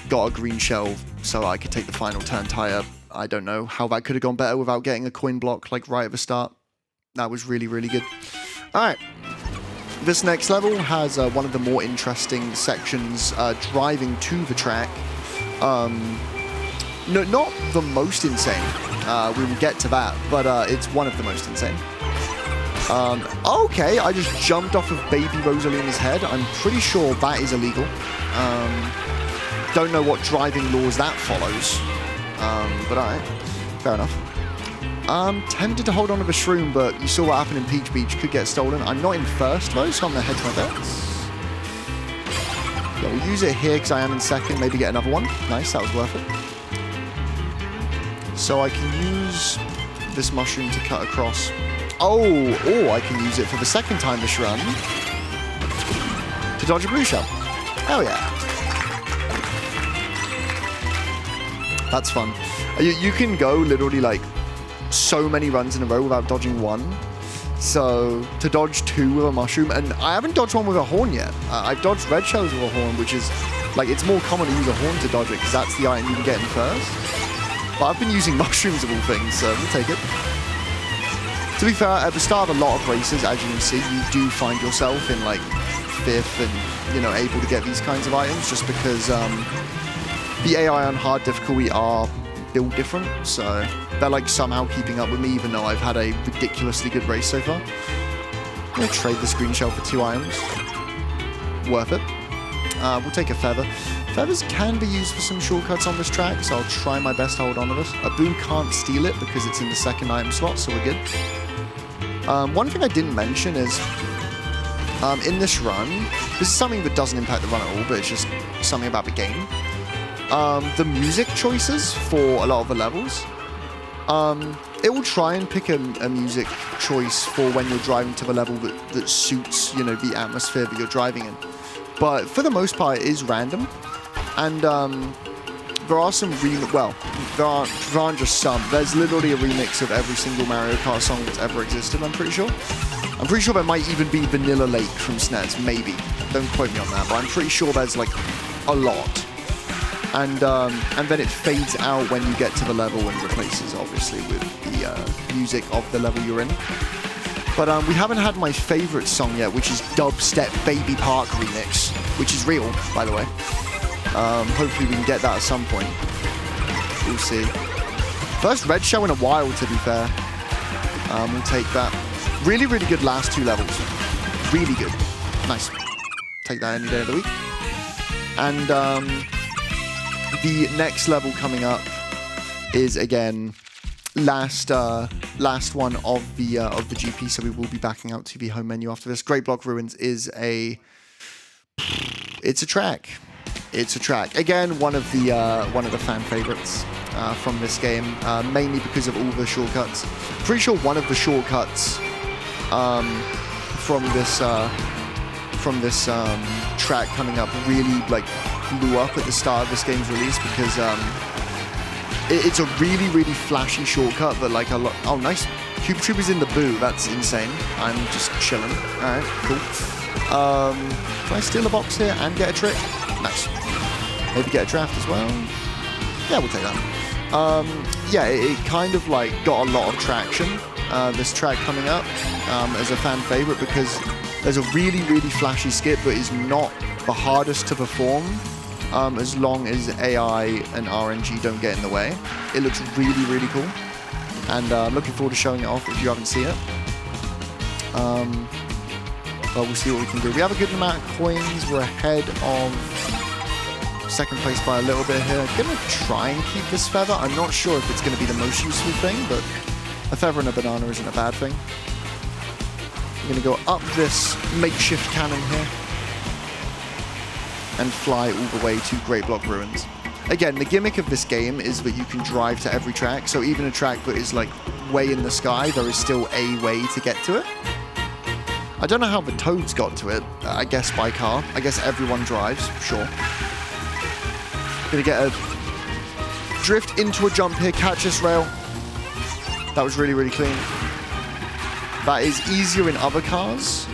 got a green shell so I could take the final turn tire. I don't know how that could have gone better without getting a coin block like right at the start. That was really, really good. Alright. This next level has one of the more interesting sections driving to the track. No, not the most insane. We will get to that, but it's one of the most insane. Okay, I just jumped off of baby Rosalina's head. I'm pretty sure that is illegal. Don't know what driving laws that follows. But alright, fair enough. Tempted to hold on to the shroom, but you saw what happened in Peach Beach. Could get stolen. I'm not in first though, so I'm going to head to my bets. Yeah, we'll use it here because I am in second. Maybe get another one. Nice, that was worth it. So I can use this mushroom to cut across. Oh, or I can use it for the second time this run to dodge a blue shell. Hell yeah. That's fun. You can go literally like so many runs in a row without dodging one. So to dodge two with a mushroom, and I haven't dodged one with a horn yet. I've dodged red shells with a horn, which is like, it's more common to use a horn to dodge it because that's the item you can get in first. But I've been using mushrooms of all things, so we'll take it. To be fair, at the start of a lot of races, as you can see, you do find yourself in like 5th and, you know, able to get these kinds of items just because the AI on hard difficulty are built different, so they're like somehow keeping up with me even though I've had a ridiculously good race so far. I'm going to trade this green shell for 2 items. Worth it. We'll take a feather. Feathers can be used for some shortcuts on this track, so I'll try my best to hold on to this. A boom can't steal it because it's in the second item slot, so we're good. One thing I didn't mention is, in this run, this is something that doesn't impact the run at all, but it's just something about the game. The music choices for a lot of the levels, it will try and pick a music choice for when you're driving to the level that suits, you know, the atmosphere that you're driving in. But for the most part, it is random. And there are some there aren't just some. There's literally a remix of every single Mario Kart song that's ever existed, I'm pretty sure. I'm pretty sure there might even be Vanilla Lake from SNES, maybe. Don't quote me on that, but I'm pretty sure there's like a lot. And then it fades out when you get to the level and replaces, obviously, with the music of the level you're in. But we haven't had my favorite song yet, which is Dubstep Baby Park Remix, which is real, by the way. Hopefully we can get that at some point. We'll see. First red shell in a while, to be fair. We'll take that. Really, really good last 2 levels. Really good. Nice. Take that any day of the week. And the next level coming up is, again, last one of the GP, so we will be backing out to the home menu after this. Great Block Ruins is it's a track. It's a track. Again, one of the fan favorites from this game, mainly because of all the shortcuts. Pretty sure one of the shortcuts from this track coming up really like blew up at the start of this game's release because it's a really, really flashy shortcut, but like a lot. Oh, nice. Cube Troopers in the boo. That's insane. I'm just chilling. All right, cool. Can I steal a box here and get a trick? Nice. Maybe get a draft as well. Yeah, we'll take that. Yeah, it kind of like got a lot of traction, this track coming up, as a fan favorite because there's a really, really flashy skip, but is not the hardest to perform as long as AI and RNG don't get in the way. It looks really, really cool. And I'm looking forward to showing it off if you haven't seen it. But we'll see what we can do. We have a good amount of coins. We're ahead of second place by a little bit here. I'm going to try and keep this feather. I'm not sure if it's going to be the most useful thing, but a feather and a banana isn't a bad thing. I'm going to go up this makeshift cannon here and fly all the way to Great Block Ruins. Again, the gimmick of this game is that you can drive to every track, so even a track that is like way in the sky, there is still a way to get to it. I don't know how the Toads got to it. I guess by car. I guess everyone drives, sure. Gonna get a drift into a jump here, catch this rail. That was really, really clean. That is easier in other cars,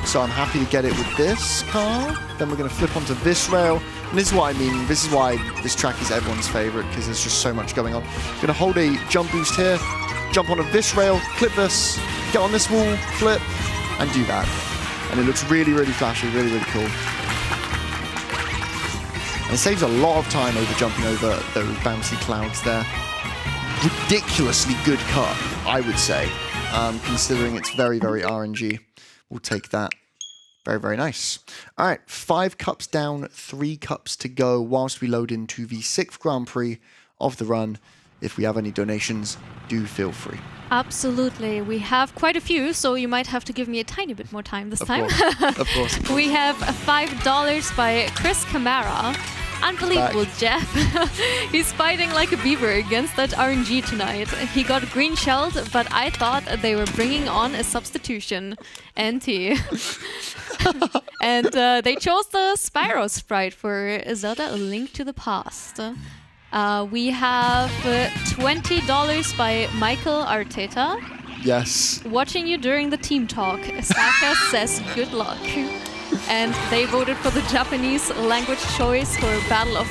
so I'm happy to get it with this car. Then we're gonna flip onto this rail. And this is what I mean. This is why this track is everyone's favorite, because there's just so much going on. Gonna hold a jump boost here, jump onto this rail, clip this, get on this wall, flip, and do that. And it looks really, really flashy, really, really cool. And it saves a lot of time over jumping over those bouncy clouds there. Ridiculously good cut, I would say, considering it's very, very RNG. We'll take that. Very, very nice. All right, 5 cups down, 3 cups to go whilst we load into the 6th Grand Prix of the run. If we have any donations, do feel free. Absolutely. We have quite a few, so you might have to give me a tiny bit more time this time. Of course. We have $5 by Chris Camara. Unbelievable, Jeff. He's fighting like a beaver against that RNG tonight. He got green shelled, but I thought they were bringing on a substitution. NT. And they chose the Spyro sprite for Zelda: A Link to the Past. We have $20 by Michael Arteta. Yes. Watching you during the team talk, Saka says good luck. And they voted for the Japanese language choice for Battle of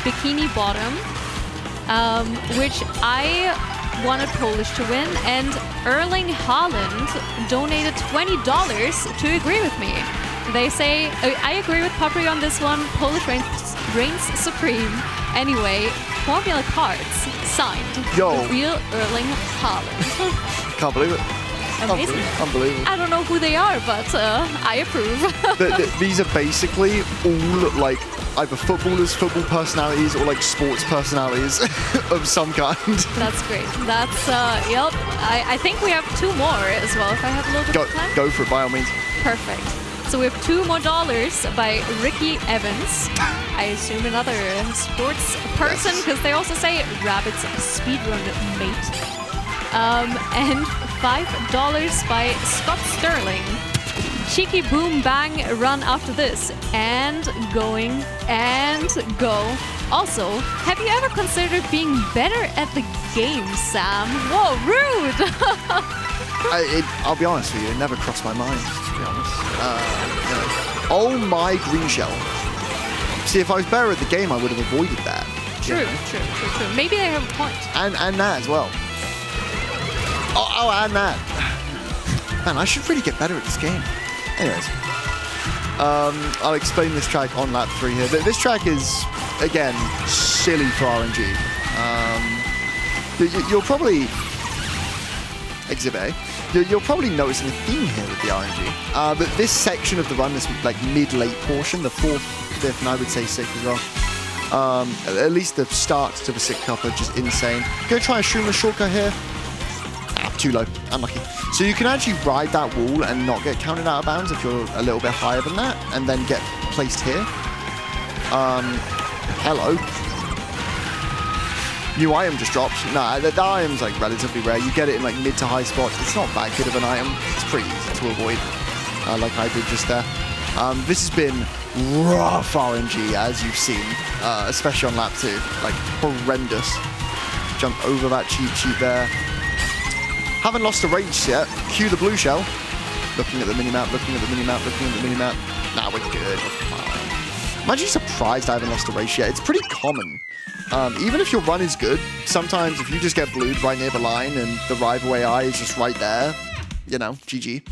Bikini Bottom, which I wanted Polish to win, and Erling Haaland donated $20 to agree with me. They say, I agree with Papri on this one, Polish reigns supreme. Anyway, Formula Cards signed. Yo. The real Erling Haaland. Can't believe it. Amazing. Unbelievable. I don't know who they are, but I approve. These are basically all like either footballers, football personalities, or like sports personalities of some kind. That's great. That's, yep. I think we have 2 more as well, if I have a little bit of time. Go for it, by all means. Perfect. So we have $2 more by Ricky Evans. I assume another sports person, because they also say Rabbit's Speedrun mate. And $5 by Scott Sterling. Cheeky boom bang run after this. And going and go. Also, have you ever considered being better at the game, Sam? Whoa, rude! I'll be honest with you, it never crossed my mind, to be honest. Oh my green shell. See, if I was better at the game, I would have avoided that. True. Maybe they have a point. And that as well. Oh, and that. Man, I should really get better at this game. Anyways. I'll explain this track on lap 3 here. This track is, again, silly for RNG. You'll probably... Exhibit A. You're probably noticing a theme here with the RNG. But this section of the run, this like mid-late portion, the 4th, 5th, and I would say 6th as well. At least the starts to the 6th cup are just insane. Gonna try a Schumer shortcut here. Too low. Unlucky. So you can actually ride that wall and not get counted out of bounds if you're a little bit higher than that, and then get placed here. Hello. New item just dropped. Nah, the item's like relatively rare. You get it in like mid to high spots. It's not that good of an item. It's pretty easy to avoid, like I did just there. This has been rough RNG, as you've seen, especially on lap 2. Like, horrendous. Jump over that cheat sheet there. Haven't lost a race yet. Cue the blue shell. Looking at the minimap, looking at the minimap, looking at the minimap. Nah, we're good. We're fine. I'm actually surprised I haven't lost a race yet. It's pretty common. Even if your run is good, sometimes if you just get blued right near the line and the rival AI is just right there, you know, GG.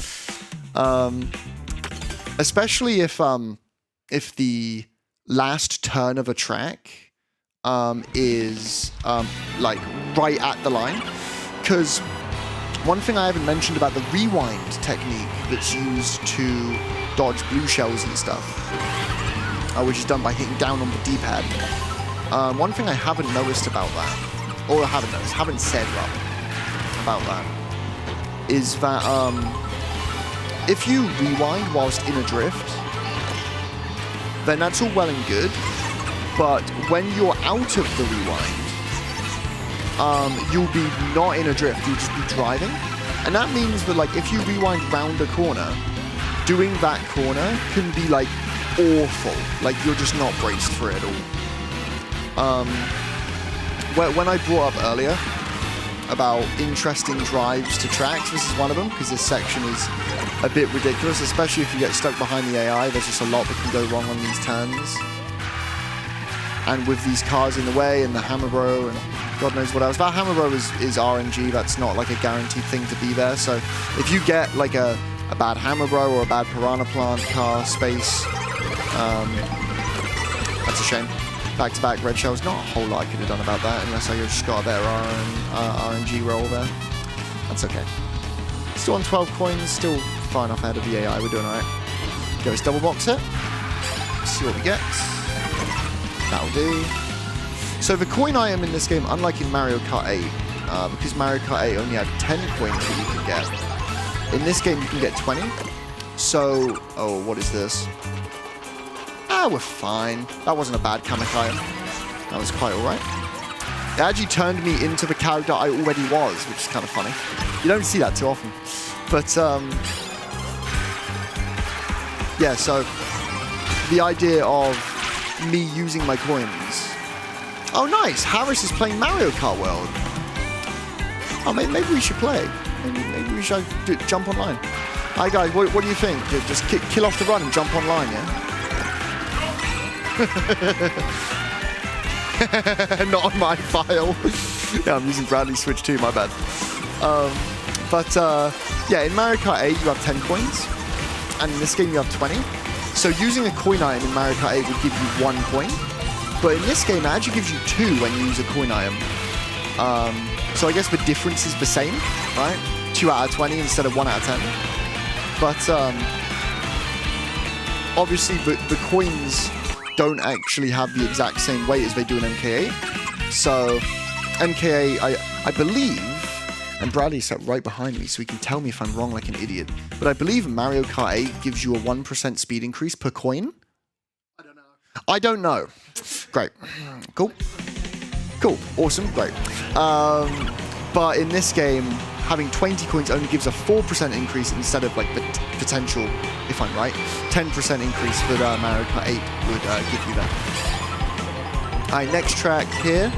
Especially if the last turn of a track is like right at the line. Because one thing I haven't mentioned about the rewind technique that's used to dodge blue shells and stuff, which is done by hitting down on the D-pad. One thing I haven't noticed about that, or haven't said rather, about that, is that if you rewind whilst in a drift, then that's all well and good, but when you're out of the rewind, you'll be not in a drift, you'll just be driving. And that means that, like, if you rewind round a corner, doing that corner can be, like, awful. Like, you're just not braced for it at all. When I brought up earlier about interesting drives to tracks, this is one of them, because this section is a bit ridiculous, especially if you get stuck behind the AI. There's just a lot that can go wrong on these turns. And with these cars in the way, and the hammer bro, and God knows what else. That hammer bro is RNG, that's not like a guaranteed thing to be there. So if you get like a bad hammer bro or a bad piranha plant car space, that's a shame. Back-to-back red shells, not a whole lot I could have done about that unless I just got a better RNG roll there. That's okay. Still on 12 coins, still far enough ahead of the AI, we're doing alright. Go, let's double box it. See what we get. That'll do. So the coin item in this game, unlike in Mario Kart 8, because Mario Kart 8 only had 10 coins that you could get, in this game you can get 20. So, oh, what is this? Ah, we're fine. That wasn't a bad Kamek item. That was quite alright. It actually turned me into the character I already was, which is kind of funny. You don't see that too often. But, yeah, so the idea of me using my coins. Oh, nice! Harris is playing Mario Kart World. Oh, maybe we should play. Maybe we should jump online. Hi, guys. What do you think? Just kill off the run and jump online, yeah? Not on my file. Yeah, I'm using Bradley's Switch too, my bad. Yeah, in Mario Kart 8 you have 10 coins, and in this game you have 20. So using a coin item in Mario Kart 8 would give you 1 coin, but in this game it actually gives you 2 when you use a coin item. So I guess the difference is the same, right? 2 out of 20 instead of 1 out of 10. But obviously the coins don't actually have the exact same weight as they do in MK8. So MK8, I believe, and Bradley sat right behind me so he can tell me if I'm wrong like an idiot, but I believe Mario Kart 8 gives you a 1% speed increase per coin. I don't know. Great. Cool. Awesome. Great. But in this game, having 20 coins only gives a 4% increase instead of like the potential, if I'm right, 10% increase that Mario Kart 8 would give you that. Alright, next track here.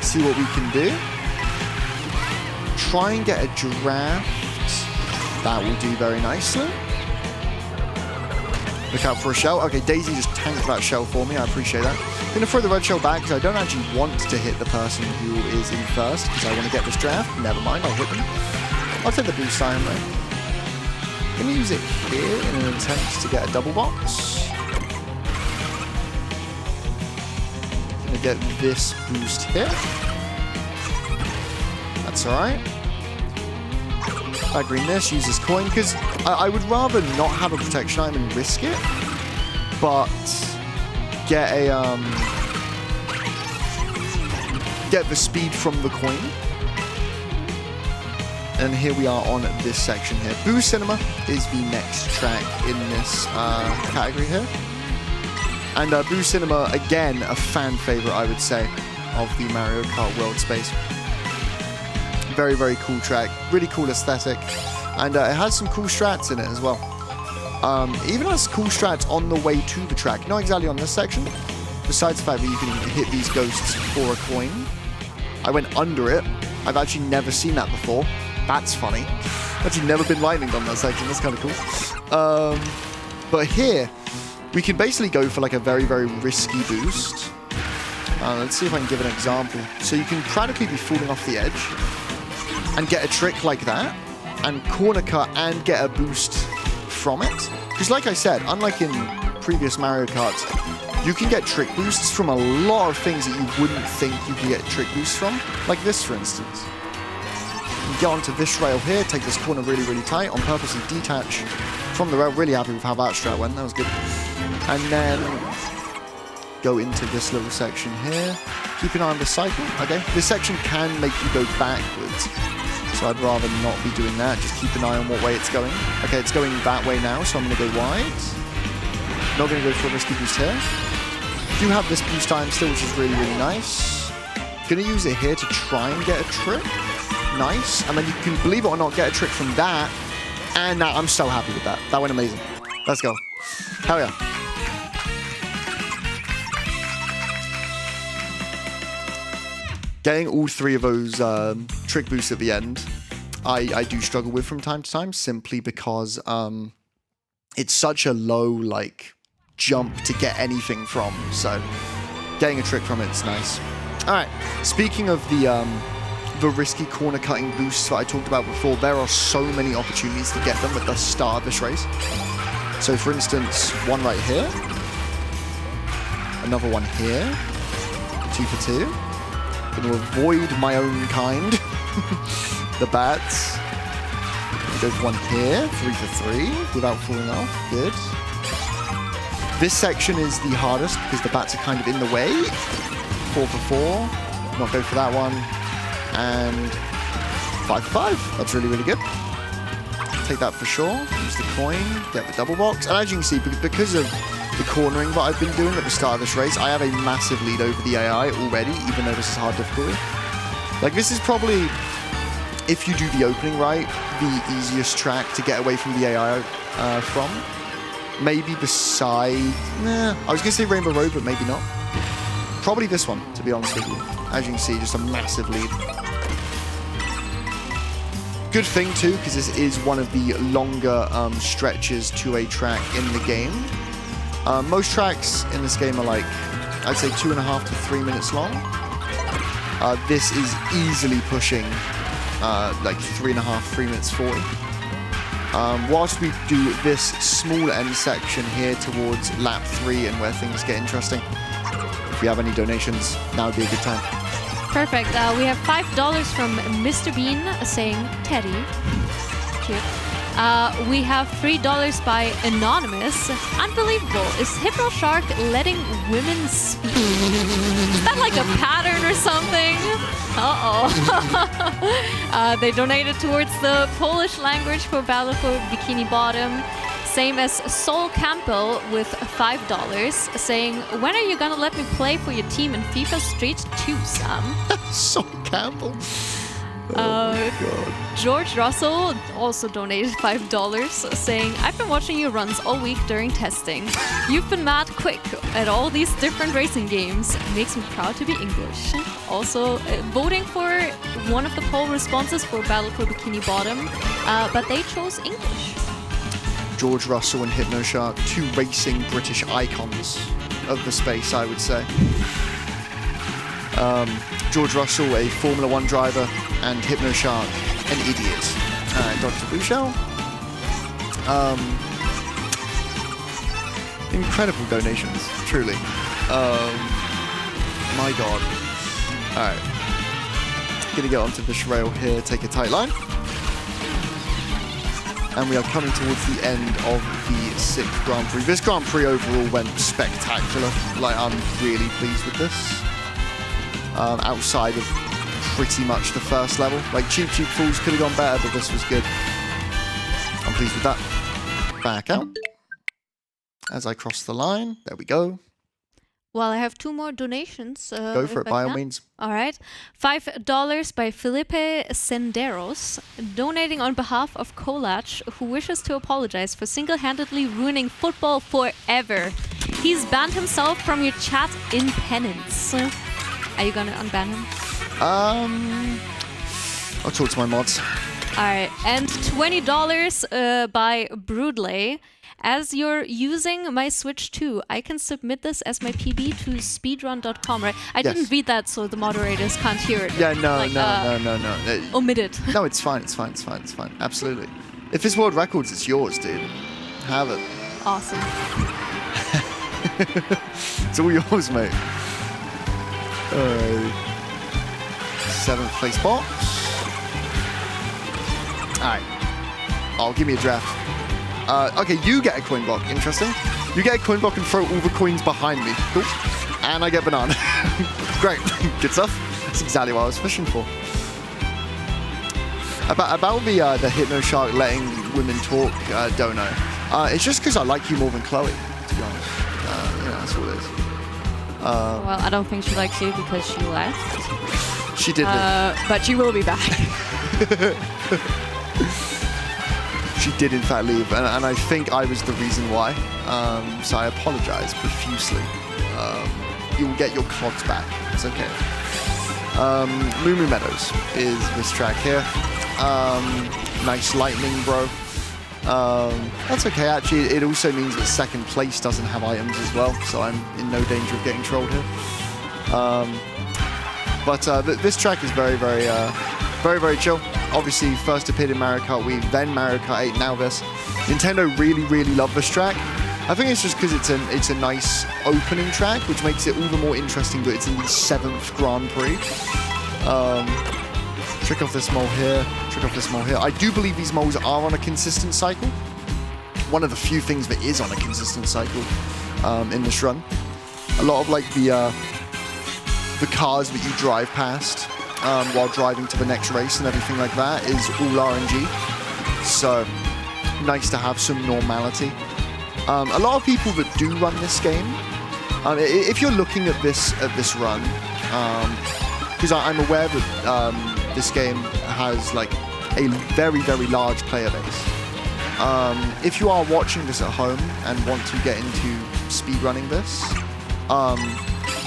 See what we can do. Try and get a draft. That will do very nicely. Look out for a shell. Okay, Daisy just tanked that shell for me. I appreciate that. I'm going to throw the red shell back because I don't actually want to hit the person who is in first because I want to get this draft. Never mind, I'll hit them. I'll take the boost iron though. I'm going to use it here in an attempt to get a double box. I'm going to get this boost here. That's alright. I green this, use this coin, because I would rather not have a protection item and risk it, but get a get the speed from the coin. And here we are on this section here. Boo Cinema is the next track in this category here. And Boo Cinema, again, a fan favorite, I would say, of the Mario Kart World space. Very, very cool track. Really cool aesthetic. And it has some cool strats in it as well. even has cool strats on the way to the track. Not exactly on this section, besides the fact that you can hit these ghosts for a coin. I went under it. I've actually never seen that before. That's funny. Actually never been lightninged on that section. That's kind of cool. But here, we can basically go for like a very, very risky boost. Let's see if I can give an example. So you can practically be falling off the edge and get a trick like that and corner cut and get a boost from it. Because like I said, unlike in previous Mario Kart, you can get trick boosts from a lot of things that you wouldn't think you could get trick boosts from. Like this, for instance. You get onto this rail here, take this corner really, really tight on purpose and detach from the rail. Really happy with how that strat went. That was good. And then go into this little section here. Keep an eye on the cycle. Okay, this section can make you go backwards, so I'd rather not be doing that. Just keep an eye on what way it's going. Okay, it's going that way now, so I'm going to go wide. Not going to go for a risky boost here. Do have this boost time still, which is really, really nice. Going to use it here to try and get a trick. Nice. And then you can, believe it or not, get a trick from that. And I'm so happy with that. That went amazing. Let's go. Hell yeah. Getting all three of those trick boosts at the end, I do struggle with from time to time, simply because it's such a low, like, jump to get anything from. So getting a trick from it's nice. All right. Speaking of the risky corner cutting boosts that I talked about before, there are so many opportunities to get them at the start of this race. So for instance, one right here, another one here, 2 for 2. Going to avoid my own kind, the bats. Go for one here, 3 for 3, without falling off. Good. This section is the hardest because the bats are kind of in the way. 4 for 4. Not go for that one. And 5 for 5. That's really, really good. Take that for sure. Use the coin, get the double box. And as you can see, because of the cornering that I've been doing at the start of this race, I have a massive lead over the AI already, even though this is hard difficulty. Like, this is probably, if you do the opening right, the easiest track to get away from the AI from. Maybe beside... Nah, I was going to say Rainbow Road, but maybe not. Probably this one, to be honest with you. As you can see, just a massive lead. Good thing, too, because this is one of the longer stretches to a track in the game. Most tracks in this game are like, I'd say 2.5 to 3 minutes long. This is easily pushing like 3.5, 3 minutes 40. Whilst we do this small end section here towards lap 3 and where things get interesting, if we have any donations, now would be a good time. Perfect. We have $5 from Mr. Bean saying Teddy. Cute. We have $3 by Anonymous. Unbelievable. Is hypnoshark letting women speak? Is that like a pattern or something? They donated towards the Polish language for Battle for Bikini Bottom. Same as Sol Campbell with $5, saying, when are you gonna let me play for your team in FIFA Street 2, Sam? Sol Campbell. Oh my God. George Russell also donated $5, saying, I've been watching your runs all week during testing. You've been mad quick at all these different racing games. Makes me proud to be English. Also, voting for one of the poll responses for Battle for Bikini Bottom, but they chose English. George Russell and hypnoshark, 2 racing British icons of the space, I would say. George Russell, a Formula 1 driver, and hypnoshark, an idiot. Dr. Bouchel. Incredible donations, truly. My God. Alright. Gonna get onto this rail here, take a tight line. And we are coming towards the end of the 6th Grand Prix. This Grand Prix overall went spectacular. Like, I'm really pleased with this. Outside of pretty much the first level. Like, Cheap Fools could have gone better, but this was good. I'm pleased with that. Back out. As I cross the line. There we go. Well, I have 2 more donations. Go for it, by all means. All right. $5 by Felipe Senderos, donating on behalf of Kolach, who wishes to apologize for single-handedly ruining football forever. He's banned himself from your chat in penance. Are you going to unban him? I'll talk to my mods. All right. And $20 by Broodley. As you're using my Switch 2, I can submit this as my PB to speedrun.com, right? I didn't read that, so the moderators can't hear it. Yeah, no. Omit it. No, it's fine. Absolutely. If it's world records, it's yours, dude. Have it. Awesome. It's all yours, mate. 7th place box. Alright. Oh, give me a draft. Okay, you get a coin block. Interesting. You get a coin block and throw all the coins behind me. Cool. And I get banana. Great. Good stuff. That's exactly what I was fishing for. About the hypnoshark letting women talk, don't know. It's just because I like you more than Chloe, to be honest. That's what it is. Well, I don't think she likes you because she left. She did leave. But she will be back. She did in fact leave, and I think I was the reason why. So I apologize profusely. You will get your clogs back. It's okay. Moo Moo Meadows is this track here. Nice lightning, bro. That's okay, actually. It also means that 2nd place doesn't have items as well, so I'm in no danger of getting trolled here. But this track is very, very chill. Obviously, first appeared in Mario Kart Wii, then Mario Kart 8, now this. Nintendo really love this track. I think it's just because it's a nice opening track, which makes it all the more interesting that it's in the 7th Grand Prix. Trick off this mole here, trick off this mole here. I do believe these moles are on a consistent cycle. One of the few things that is on a consistent cycle in this run. A lot of like the cars that you drive past while driving to the next race and everything like that is all RNG. So nice to have some normality. A lot of people that do run this game, if you're looking at this run, because I'm aware that this game has like a very large player base. If you are watching this at home and want to get into speedrunning this,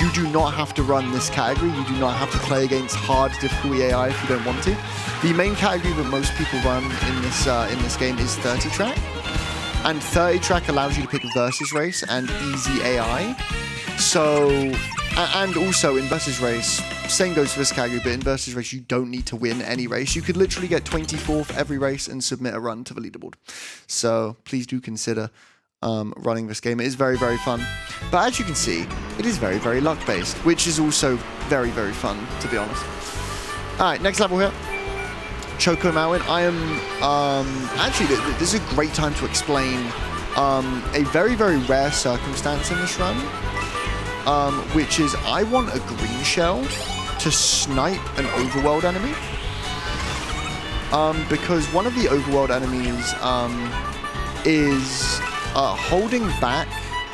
you do not have to run this category. You do not have to play against hard difficulty AI if you don't want to. The main category that most people run in this game is 30 track. And 30 track allows you to pick a versus race and easy AI. So, and also in versus race, same goes for this category, but in versus race, you don't need to win any race. You could literally get 24th every race and submit a run to the leaderboard. So please do consider running this game. It is very fun. But as you can see, it is very luck based, which is also very fun, to be honest. Alright, next level here. Choco Mountain. I am actually, this is a great time to explain a very rare circumstance in this run, which is I want a green shell to snipe an overworld enemy, because one of the overworld enemies is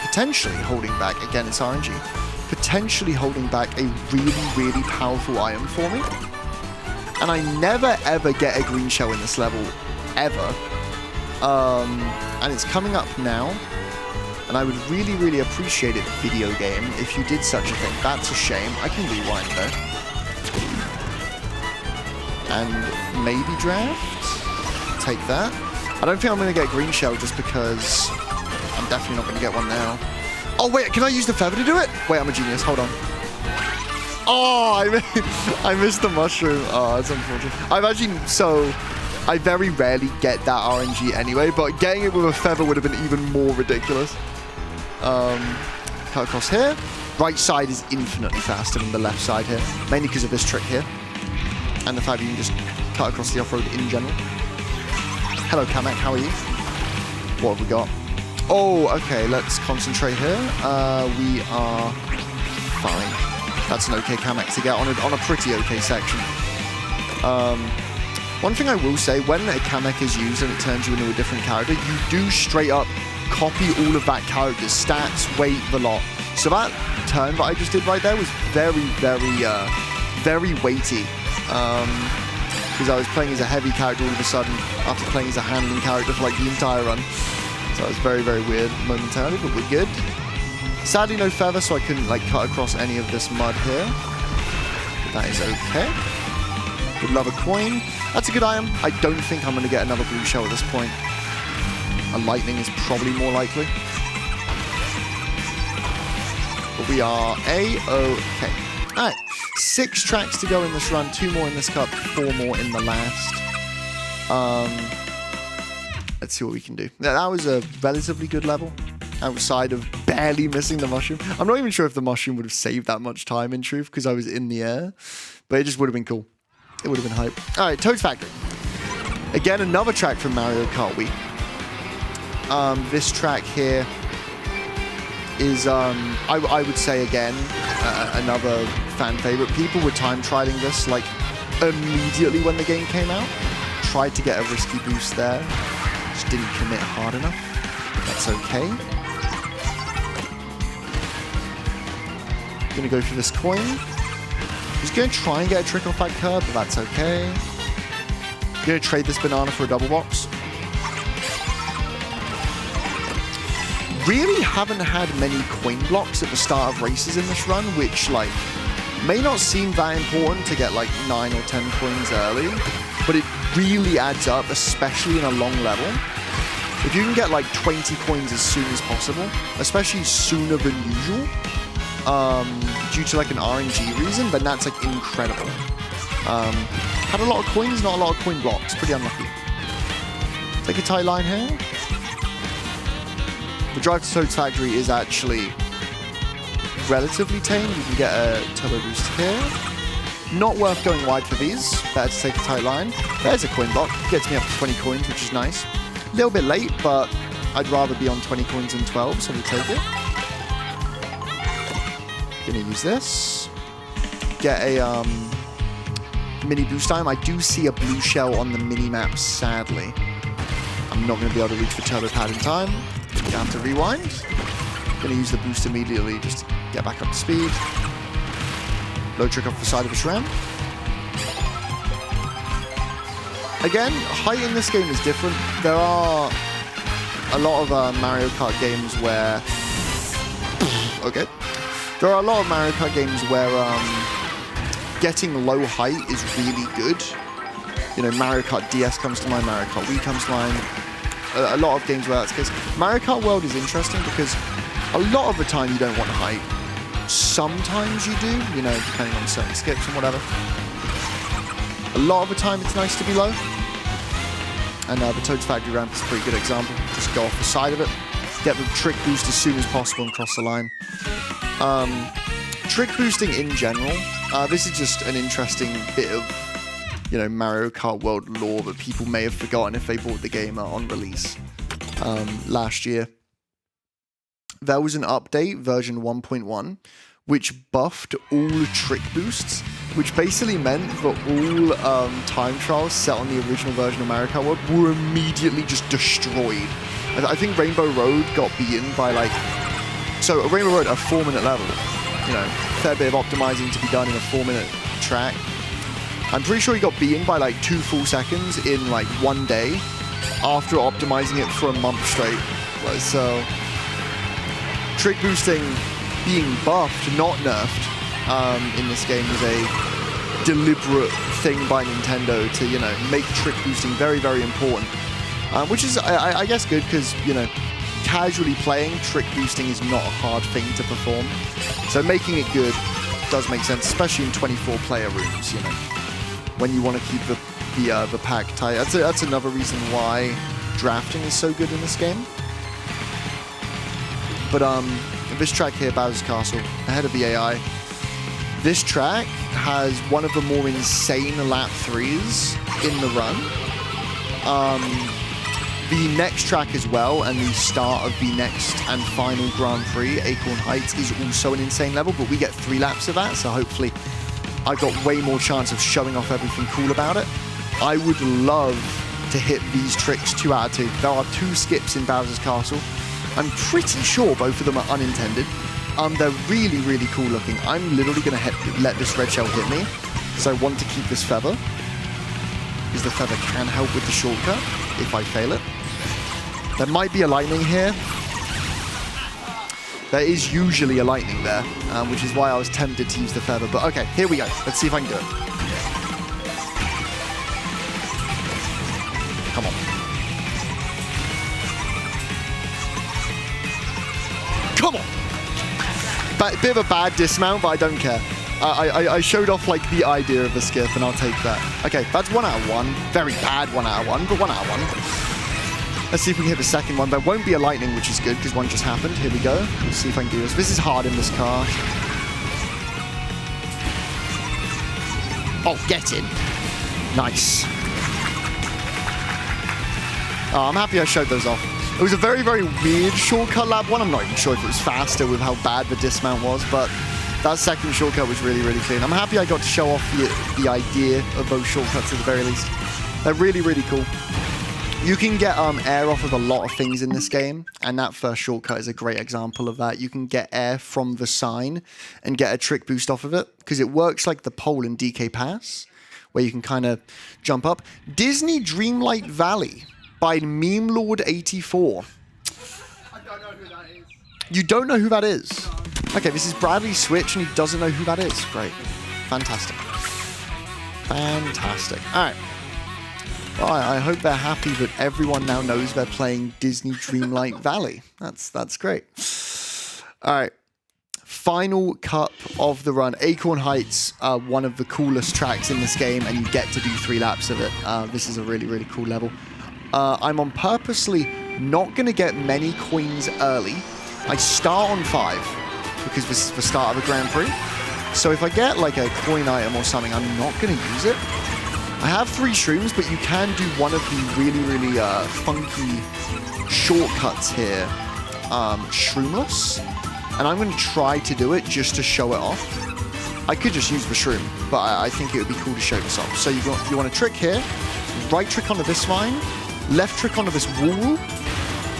potentially holding back, again it's RNG, potentially holding back a really powerful item for me. And I never ever get a green shell in this level, ever. And it's coming up now. And I would really appreciate it, video game, if you did such a thing. That's a shame. I can rewind though. And maybe draft? Take that. I don't think I'm going to get a green shell just because I'm definitely not going to get one now. Oh wait, can I use the feather to do it? Wait, I'm a genius. Hold on. Oh, I missed the mushroom. Oh, that's unfortunate. I very rarely get that RNG anyway, but getting it with a feather would have been even more ridiculous. Cut across here. Right side is infinitely faster than the left side here, mainly because of this trick here. And the fact that you can just cut across the off-road in general. Hello, Kamek, how are you? What have we got? Oh, okay, let's concentrate here. We are fine. That's an okay Kamek to get on a pretty okay section. One thing I will say, when a Kamek is used and it turns you into a different character, you do straight up copy all of that character's stats, weight, the lot, So that turn that I just did right there was very, very weighty. Because I was playing as a heavy character all of a sudden after playing as a handling character for like the entire run. So that was very, very weird momentarily, but we're good. Sadly, no feather, so I couldn't like cut across any of this mud here. But that is okay. Would love a coin. That's a good item. I don't think I'm going to get another blue shell at this point. A lightning is probably more likely. But we are A-okay. Alright, 6 tracks to go in this run, 2 more in this cup, 4 more in the last. Let's see what we can do. That was a relatively good level, outside of barely missing the mushroom. I'm not even sure if the mushroom would have saved that much time, in truth, because I was in the air. But it just would have been cool. It would have been hype. Alright, Toad's Factory. Again, another track from Mario Kart Wii. This track here is, I would say again, another fan favorite. People were time trialing this like immediately when the game came out. Tried to get a risky boost there. Just didn't commit hard enough. That's okay. Gonna go for this coin. Just gonna try and get a trick off that curb, but that's okay. Gonna trade this banana for a double box. Really haven't had many coin blocks at the start of races in this run, which like may not seem that important to get like 9 or 10 coins early, but it really adds up, especially in a long level. If you can get like 20 coins as soon as possible, especially sooner than usual, due to like an RNG reason, then that's like incredible. Had a lot of coins, not a lot of coin blocks. Pretty unlucky. Take a tight line here. The drive to Toad's Factory is actually relatively tame. You can get a turbo boost here. Not worth going wide for these. Better to take a tight line. There's a coin block. Gets me up to 20 coins, which is nice. A little bit late, but I'd rather be on 20 coins than 12, so we'll take it. Gonna use this. Get a mini boost time. I do see a blue shell on the mini-map, sadly. I'm not going to be able to reach the turbo pad in time. You have to rewind. Gonna use the boost immediately just to get back up to speed. Low trick off the side of his ramp. Again, height in this game is different. There are a lot of Mario Kart games where... okay. There are a lot of Mario Kart games where getting low height is really good. You know, Mario Kart DS comes to mind, Mario Kart Wii comes to mind. A lot of games where that's the case. Mario Kart World is interesting because a lot of the time you don't want height. Sometimes you do, you know, depending on certain skips and whatever. A lot of the time it's nice to be low. And the Toad's Factory ramp is a pretty good example. Just go off the side of it. Get the trick boost as soon as possible and cross the line. Trick boosting in general, this is just an interesting bit of, you know, Mario Kart World lore that people may have forgotten if they bought the game on release last year. There was an update, version 1.1, which buffed all trick boosts, which basically meant that all time trials set on the original version of Mario Kart World were immediately just destroyed. I think Rainbow Road got beaten by like... So Rainbow Road, a 4-minute level. You know, fair bit of optimizing to be done in a 4-minute track. I'm pretty sure he got beaten by like 2 full seconds in like 1 day after optimizing it for a month straight. So, trick boosting being buffed, not nerfed, in this game was a deliberate thing by Nintendo to, you know, make trick boosting very, very important. Which is, I guess, good because, you know, casually playing, trick boosting is not a hard thing to perform. So making it good does make sense, especially in 24-player rooms, you know, when you want to keep the pack tight. That's another reason why drafting is so good in this game. But this track here, Bowser's Castle, ahead of the AI, this track has one of the more insane lap 3s in the run. The next track as well, and the start of the next and final Grand Prix, Acorn Heights, is also an insane level, but we get 3 laps of that, so hopefully I've got way more chance of showing off everything cool about it. I would love to hit these tricks 2 out of 2. There are 2 skips in Bowser's Castle. I'm pretty sure both of them are unintended. They're really, really cool looking. I'm literally going to let this red shell hit me. So I want to keep this feather, because the feather can help with the shortcut if I fail it. There might be a lightning here. There is usually a lightning there, which is why I was tempted to use the feather. But okay, here we go. Let's see if I can do it. Come on. Come on! Bit of a bad dismount, but I don't care. I showed off like the idea of the skip, and I'll take that. Okay, that's 1 out of 1. Very bad 1 out of 1, but 1 out of 1. Let's see if we can hit the second one. There won't be a lightning, which is good, because one just happened. Here we go. Let's see if I can do this. This is hard in this car. Oh, get in. Nice. Oh, I'm happy I showed those off. It was a very, very weird shortcut lap one. I'm not even sure if it was faster with how bad the dismount was, but that second shortcut was really, really clean. I'm happy I got to show off the idea of those shortcuts at the very least. They're really, really cool. You can get air off of a lot of things in this game, and that first shortcut is a great example of that. You can get air from the sign and get a trick boost off of it, because it works like the pole in DK Pass, where you can kind of jump up. Disney Dreamlight Valley by Meme Lord 84. I don't know who that is. You don't know who that is? Okay, this is Bradley Switch, and he doesn't know who that is. Great. Fantastic. Fantastic. All right. Well, I hope they're happy that everyone now knows they're playing Disney Dreamlight Valley. That's great. All right. Final cup of the run. Acorn Heights are one of the coolest tracks in this game, and you get to do 3 laps of it. This is a really, really cool level. I'm on purposely not going to get many coins early. I start on 5 because this is the start of a Grand Prix. So if I get like a coin item or something, I'm not going to use it. I have 3 shrooms, but you can do one of the really, really funky shortcuts here, shroomless. And I'm going to try to do it just to show it off. I could just use the shroom, but I think it would be cool to show this off. So you want a trick here, right trick onto this vine, left trick onto this wall,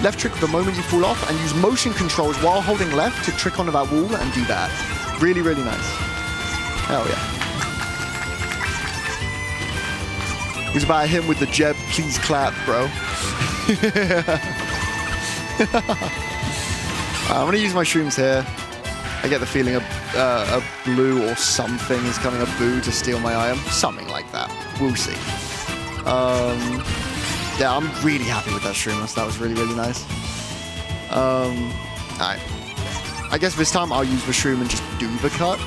left trick the moment you fall off, and use motion controls while holding left to trick onto that wall and do that. Really, really nice. Hell yeah. It was about him with the Jeb, please clap, bro. I'm gonna use my shrooms here. I get the feeling a blue or something is coming, a boo to steal my item. Something like that. We'll see. Yeah, I'm really happy with that shroomless. That was really, really nice. Alright. I guess this time I'll use the shroom and just do the cut.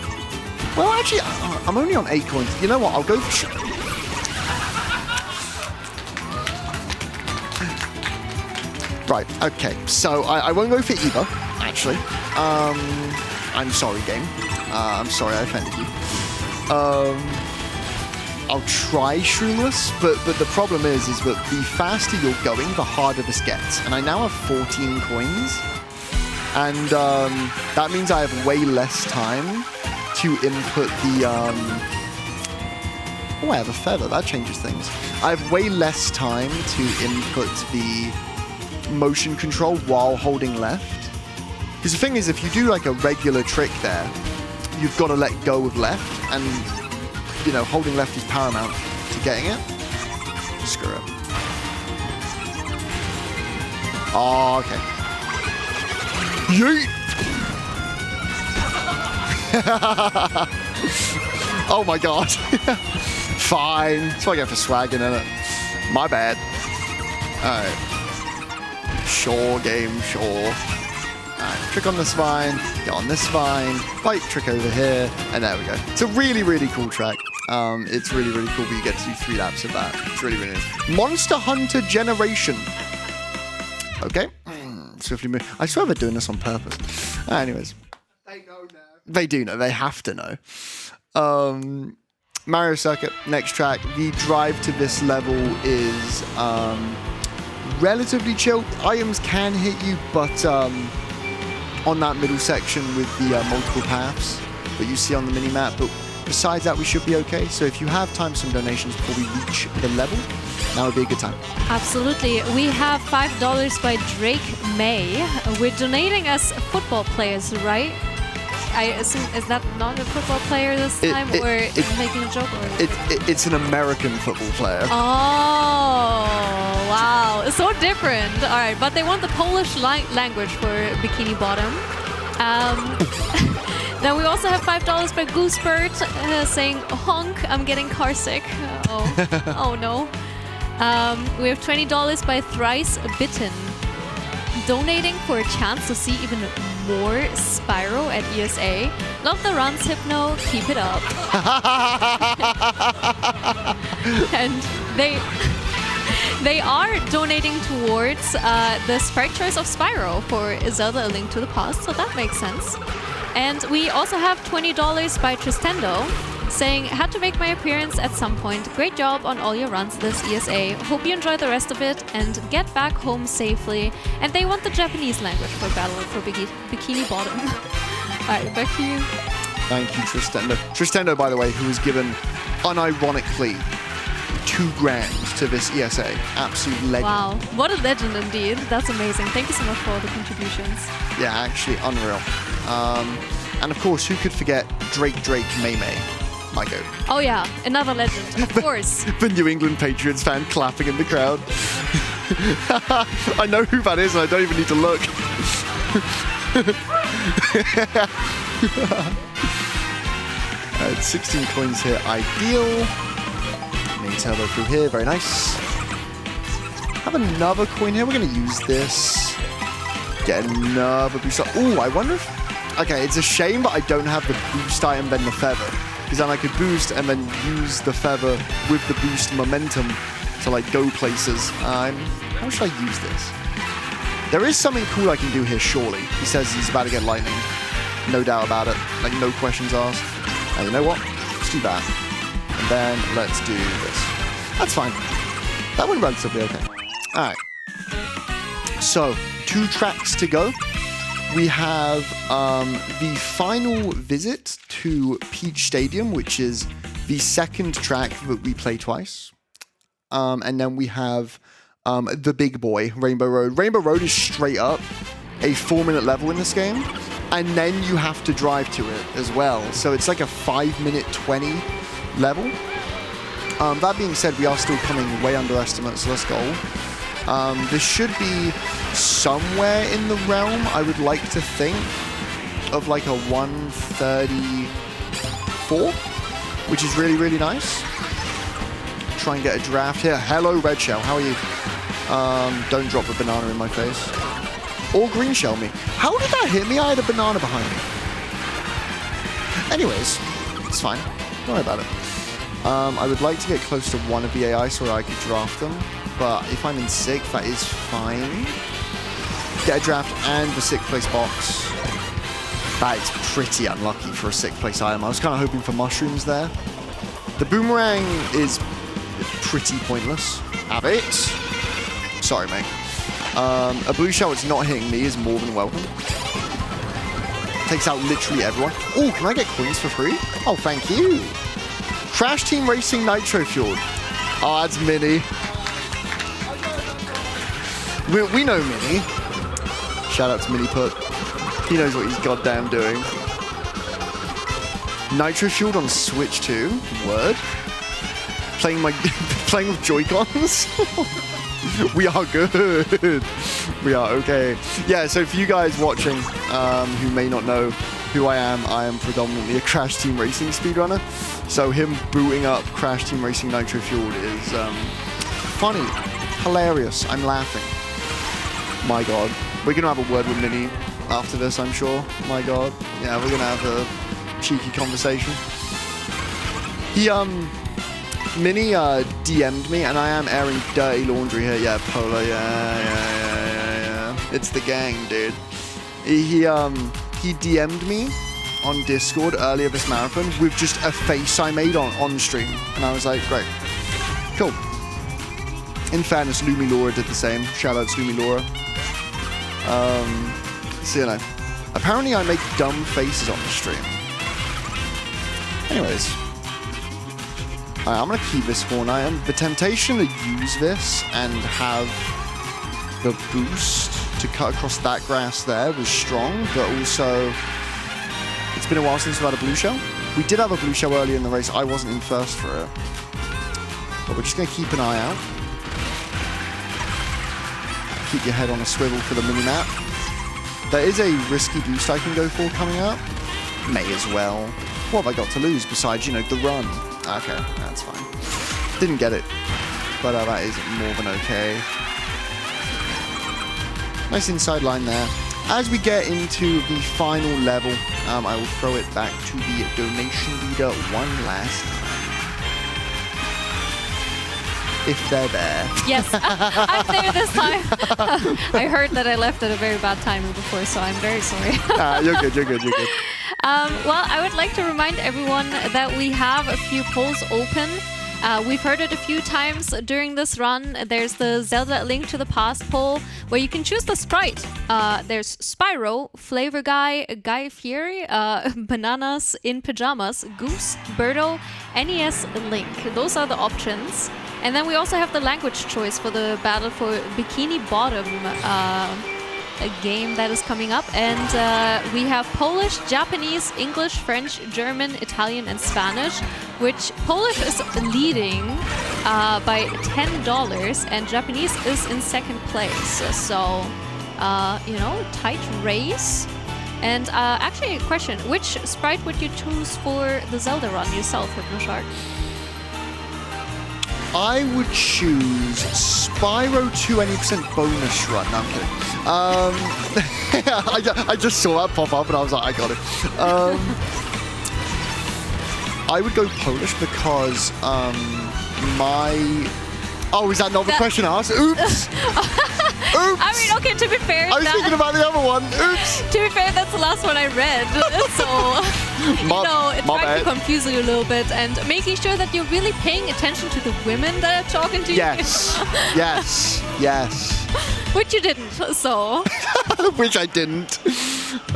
Well, actually, I'm only on 8 coins. You know what? I'll go for shroom. Right, okay. So I won't go for either, actually. I'm sorry, game. I'm sorry I offended you. I'll try shroomless, but the problem is that the faster you're going, the harder this gets. And I now have 14 coins, and that means I have way less time to input the oh, I have a feather. That changes things. I have way less time to input the motion control while holding left. Because the thing is, if you do like a regular trick there, you've got to let go of left, and you know, holding left is paramount to getting it. Screw it. Oh, okay. Yeet! Oh my god. Fine. That's what I get for swagging in it. My bad. Alright. Sure, game, sure. Alright, trick on this vine, get on this vine, right trick over here, and there we go. It's a really, really cool track. It's really, really cool, but you get to do 3 laps of that. It's really, really nice. Monster Hunter Generation. Okay. Swiftly move. I swear they're doing this on purpose. Anyways. They know now. They do know. They have to know. Mario Circuit, next track. The drive to this level is relatively chill. Items can hit you, but on that middle section with the multiple paths that you see on the mini-map. But besides that, we should be okay. So if you have time, some donations before we reach the level, that would be a good time. Absolutely. We have $5 by Drake May. We're donating as football players, right? I assume, is that not a football player this time, or making a joke? Or It's an American football player. Oh, wow. So different. All right, but they want the Polish language for Bikini Bottom. Then we also have $5 by Goosebird saying, honk, I'm getting car sick. Oh no. We have $20 by Thrice Bitten, donating for a chance to see even more Spyro at ESA. Love the runs, Hypno. Keep it up. And they are donating towards the sprite choice of Spyro for Zelda: A Link to the Past, so that makes sense. And we also have $20 by Tristendo, saying, had to make my appearance at some point. Great job on all your runs this ESA. Hope you enjoy the rest of it and get back home safely. And they want the Japanese language for Battle for Bikini Bottom. Alright, back to you. Thank you, Tristendo. Tristendo, by the way, who was given, unironically, $2,000 to this ESA. Absolute legend. Wow, what a legend indeed. That's amazing. Thank you so much for all the contributions. Yeah, actually, unreal. And of course, who could forget Drake May May? My goat. Oh yeah, another legend, of course. The New England Patriots fan clapping in the crowd. I know who that is, and I don't even need to look. Alright, 16 coins here, ideal. Main turbo through here, very nice. Have another coin here, we're going to use this. Get another boost. Oh, I wonder if... Okay, it's a shame, but I don't have the boost item, then the feather. Because then I could boost and then use the feather with the boost momentum to like go places. How should I use this? There is something cool I can do here, surely. He says he's about to get lightning. No doubt about it. Like, no questions asked. And you know what? Let's do that. And then let's do this. That's fine. That went relatively okay. Alright. So, 2 tracks to go. We have the final visit to Peach Stadium, which is the second track that we play twice. And then we have the big boy, Rainbow Road. Rainbow Road is straight up a 4-minute level in this game. And then you have to drive to it as well. So it's like a 5-minute 20 level. That being said, we are still coming way under estimate, so let's go. This should be somewhere in the realm, I would like to think, of like a 134, which is really, really nice. Try and get a draft here. Hello, Red Shell. How are you? Don't drop a banana in my face. Or green shell me. How did that hit me? I had a banana behind me. Anyways, it's fine. Don't worry about it. I would like to get close to one of the AI so I could draft them. But if I'm in 6th, that is fine. Get a draft and the 6th place box. That is pretty unlucky for a 6th place item. I was kind of hoping for mushrooms there. The boomerang is pretty pointless. Have it. Sorry, mate. A blue shell that's not hitting me is more than welcome. Takes out literally everyone. Oh, can I get coins for free? Oh, thank you. Crash Team Racing Nitro Fueled. Oh, that's Mini. We know Mini. Shout out to Mini Put. He knows what he's goddamn doing. Nitro Fueled on Switch 2. Word. Playing with Joy-Cons. We are good. We are okay. Yeah, so for you guys watching who may not know who I am predominantly a Crash Team Racing speedrunner. So him booting up Crash Team Racing Nitro Fueled is funny, hilarious. I'm laughing. My God. We're going to have a word with Mini after this, I'm sure. My God. Yeah, we're going to have a cheeky conversation. Mini DM'd me, and I am airing dirty laundry here. Yeah, Polar, yeah. It's the gang, dude. He DM'd me on Discord earlier this marathon with just a face I made on stream. And I was like, great. Cool. In fairness, Lumi Laura did the same. Shout out to Lumi Laura. So, you know. Apparently I make dumb faces on the stream. Anyways. I'm going to keep this for an item. The temptation to use this and have the boost to cut across that grass there was strong, but also it's It's been a while since we've had a blue shell. We did have a blue shell earlier in the race. I wasn't in first for it. But we're just going to keep an eye out. Keep your head on a swivel for the mini-map. There is a risky boost I can go for coming up. May as well. What have I got to lose besides, you know, the run? Okay, that's fine. Didn't get it. But that is more than okay. Nice inside line there. As we get into the final level, I will throw it back to the donation leader one last time. If they're there. Yes, I'm there this time. I heard that I left at a very bad timing before, so I'm very sorry. You're good, you're good, you're good. Well, I would like to remind everyone that we have a few polls open. We've heard it a few times during this run. There's the Zelda Link to the Past poll, where you can choose the sprite. There's Spyro, Flavor Guy, Guy Fieri, Bananas in Pajamas, Goose, Birdo, NES Link. Those are the options. And then we also have the language choice for the Battle for Bikini Bottom a game that is coming up. And we have Polish, Japanese, English, French, German, Italian, and Spanish, which Polish is leading by $10, and Japanese is in second place. So, you know, tight race. And actually, a question, which sprite would you choose for the Zelda run yourself, hypnoshark? I would choose Spyro 20% bonus run. No, I'm kidding. I just saw that pop up and I was like, I got it. I would go Polish because Oh, is that not the question asked? Oops! Oops! I mean, okay, to be fair... I was thinking about the other one. Oops! To be fair, that's the last one I read. So, you know, it tried to confuse you a little bit. And making sure that you're really paying attention to the women that are talking to you. Yes. Yes. Yes. Which you didn't, so... Which I didn't.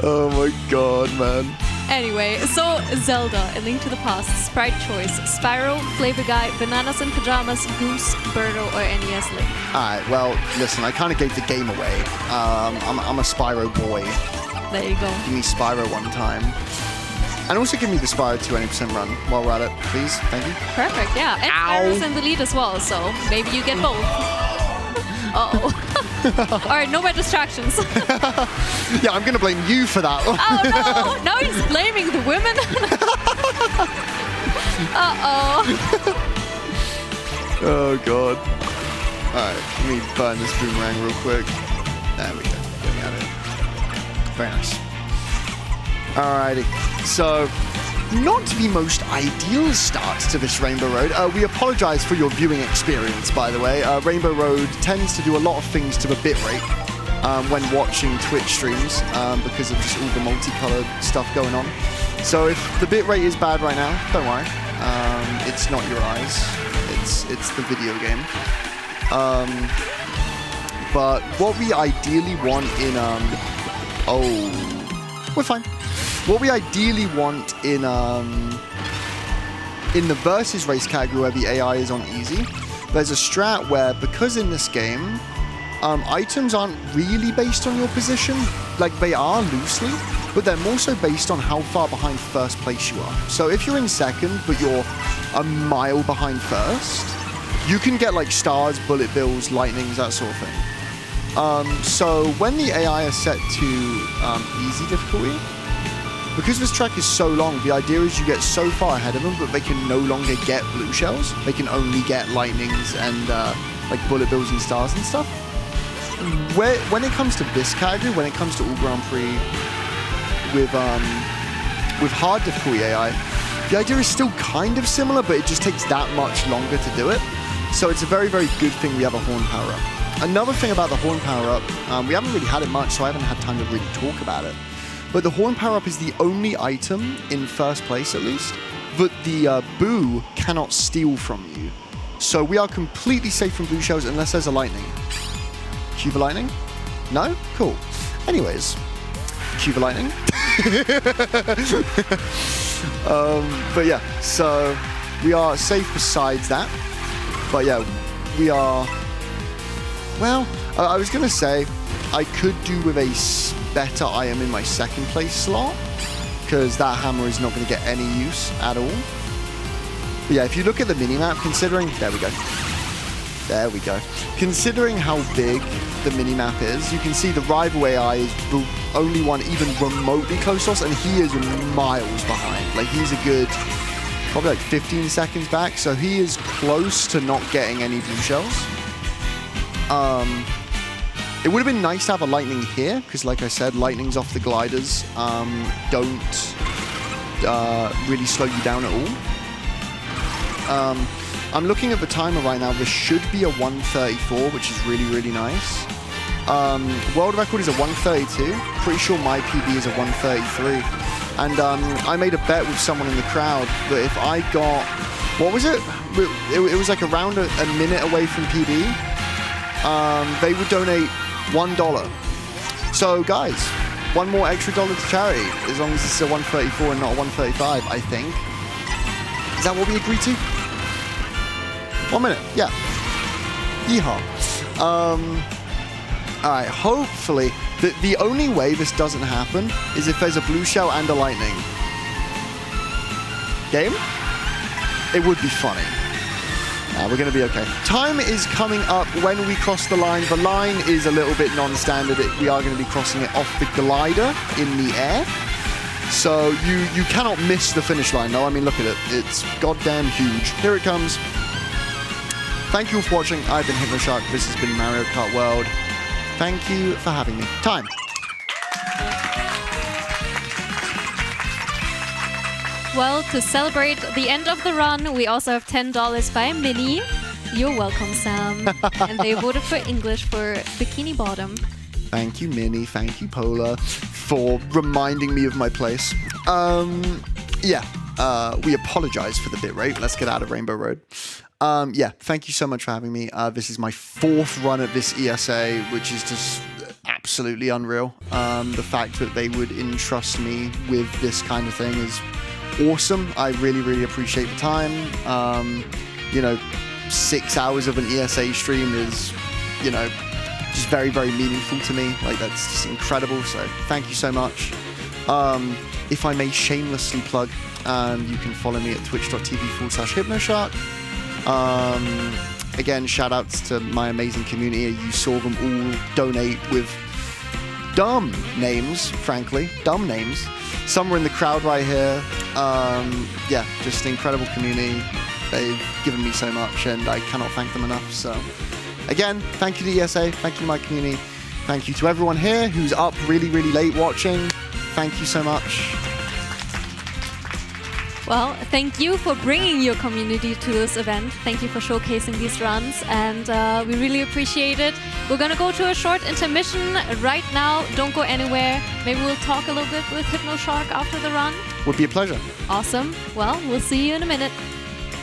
Oh my god, man. Anyway, so Zelda, A Link to the Past, sprite choice, Spyro, Flavor Guy, Bananas in Pajamas, Goose, Birdo, or NES Link. Alright, well, listen, I kind of gave the game away. I'm a Spyro boy. There you go. Give me Spyro one time. And also give me the Spyro 20% run while we're at it, please. Thank you. Perfect, yeah. And Spyro's in the lead as well, so maybe you get both. Uh-oh. Alright, no more distractions. Yeah, I'm going to blame you for that. Oh no! Now he's blaming the women. Uh-oh. Oh god. Alright, let me burn this boomerang real quick. There we go. There we have it. Very nice. Alrighty. So, not the most ideal start to this Rainbow Road. We apologize for your viewing experience, by the way. Rainbow Road tends to do a lot of things to the bitrate when watching Twitch streams because of just all the multicolored stuff going on. So if the bitrate is bad right now, don't worry. It's not your eyes. It's the video game. But what we ideally want in we're fine. What we ideally want in the versus race category where the AI is on easy, there's a strat where, because in this game, items aren't really based on your position. Like, they are loosely, but they're more so based on how far behind first place you are. So if you're in second, but you're a mile behind first, you can get like stars, bullet bills, lightnings, that sort of thing. So when the AI is set to easy difficulty, because this track is so long, the idea is you get so far ahead of them that they can no longer get blue shells. They can only get lightnings and like bullet bills and stars and stuff. When it comes to this category, when it comes to All Grand Prix with hard difficulty AI, the idea is still kind of similar, but it just takes that much longer to do it. So it's a very, very good thing we have a horn power-up. Another thing about the horn power-up, we haven't really had it much, so I haven't had time to really talk about it. But the horn power-up is the only item, in first place at least, that the boo cannot steal from you. So we are completely safe from blue shells unless there's a lightning. Cue the lightning? No? Cool. Anyways, cue the lightning. But yeah, so we are safe besides that. But yeah, we are... Well, I was going to say I could do with a better item in my second place slot, because that hammer is not going to get any use at all. But yeah, if you look at the minimap, considering... There we go. There we go. Considering how big the minimap is, you can see the rival AI is the only one even remotely close to us, and he is miles behind. Like, he's a good, probably like 15 seconds back, so he is close to not getting any blue shells. It would have been nice to have a lightning here, because like I said, lightnings off the gliders don't really slow you down at all. I'm looking at the timer right now. This should be a 1:34, which is really, really nice. World record is a 1:32. Pretty sure my PB is a 1:33. And I made a bet with someone in the crowd that if I got... What was it? It was like around a minute away from PB. They would donate $1. So, guys, one more extra dollar to charity, as long as it's a 1:34 and not a 1:35, I think. Is that what we agreed to? 1 minute, yeah. Yeehaw. Alright, hopefully, the only way this doesn't happen is if there's a blue shell and a lightning. Game? It would be funny. We're going to be okay. Time is coming up when we cross the line. The line is a little bit non-standard. We are going to be crossing it off the glider in the air. So you cannot miss the finish line, though. I mean, look at it. It's goddamn huge. Here it comes. Thank you all for watching. I've been hypnoshark. This has been Mario Kart World. Thank you for having me. Time. Well, to celebrate the end of the run, we also have $10 by Minnie. You're welcome, Sam. And they voted for English for Bikini Bottom. Thank you, Minnie. Thank you, Pola, for reminding me of my place. We apologize for the bitrate. Let's get out of Rainbow Road. Thank you so much for having me. This is my 4th run at this ESA, which is just absolutely unreal. The fact that they would entrust me with this kind of thing is awesome. I really, really appreciate the time. 6 hours of an ESA stream is, just very, very meaningful to me. Like, that's just incredible. So thank you so much. If I may shamelessly plug, you can follow me at twitch.tv/hypnoshark. Again, shout outs to my amazing community. You saw them all donate with dumb names, frankly. Dumb names. Some were in the crowd right here. Just an incredible community. They've given me so much, and I cannot thank them enough. So, again, thank you to ESA. Thank you to my community. Thank you to everyone here who's up really, really late watching. Thank you so much. Well, thank you for bringing your community to this event. Thank you for showcasing these runs, and we really appreciate it. We're going to go to a short intermission right now. Don't go anywhere. Maybe we'll talk a little bit with hypnoshark after the run. Would be a pleasure. Awesome. Well, we'll see you in a minute.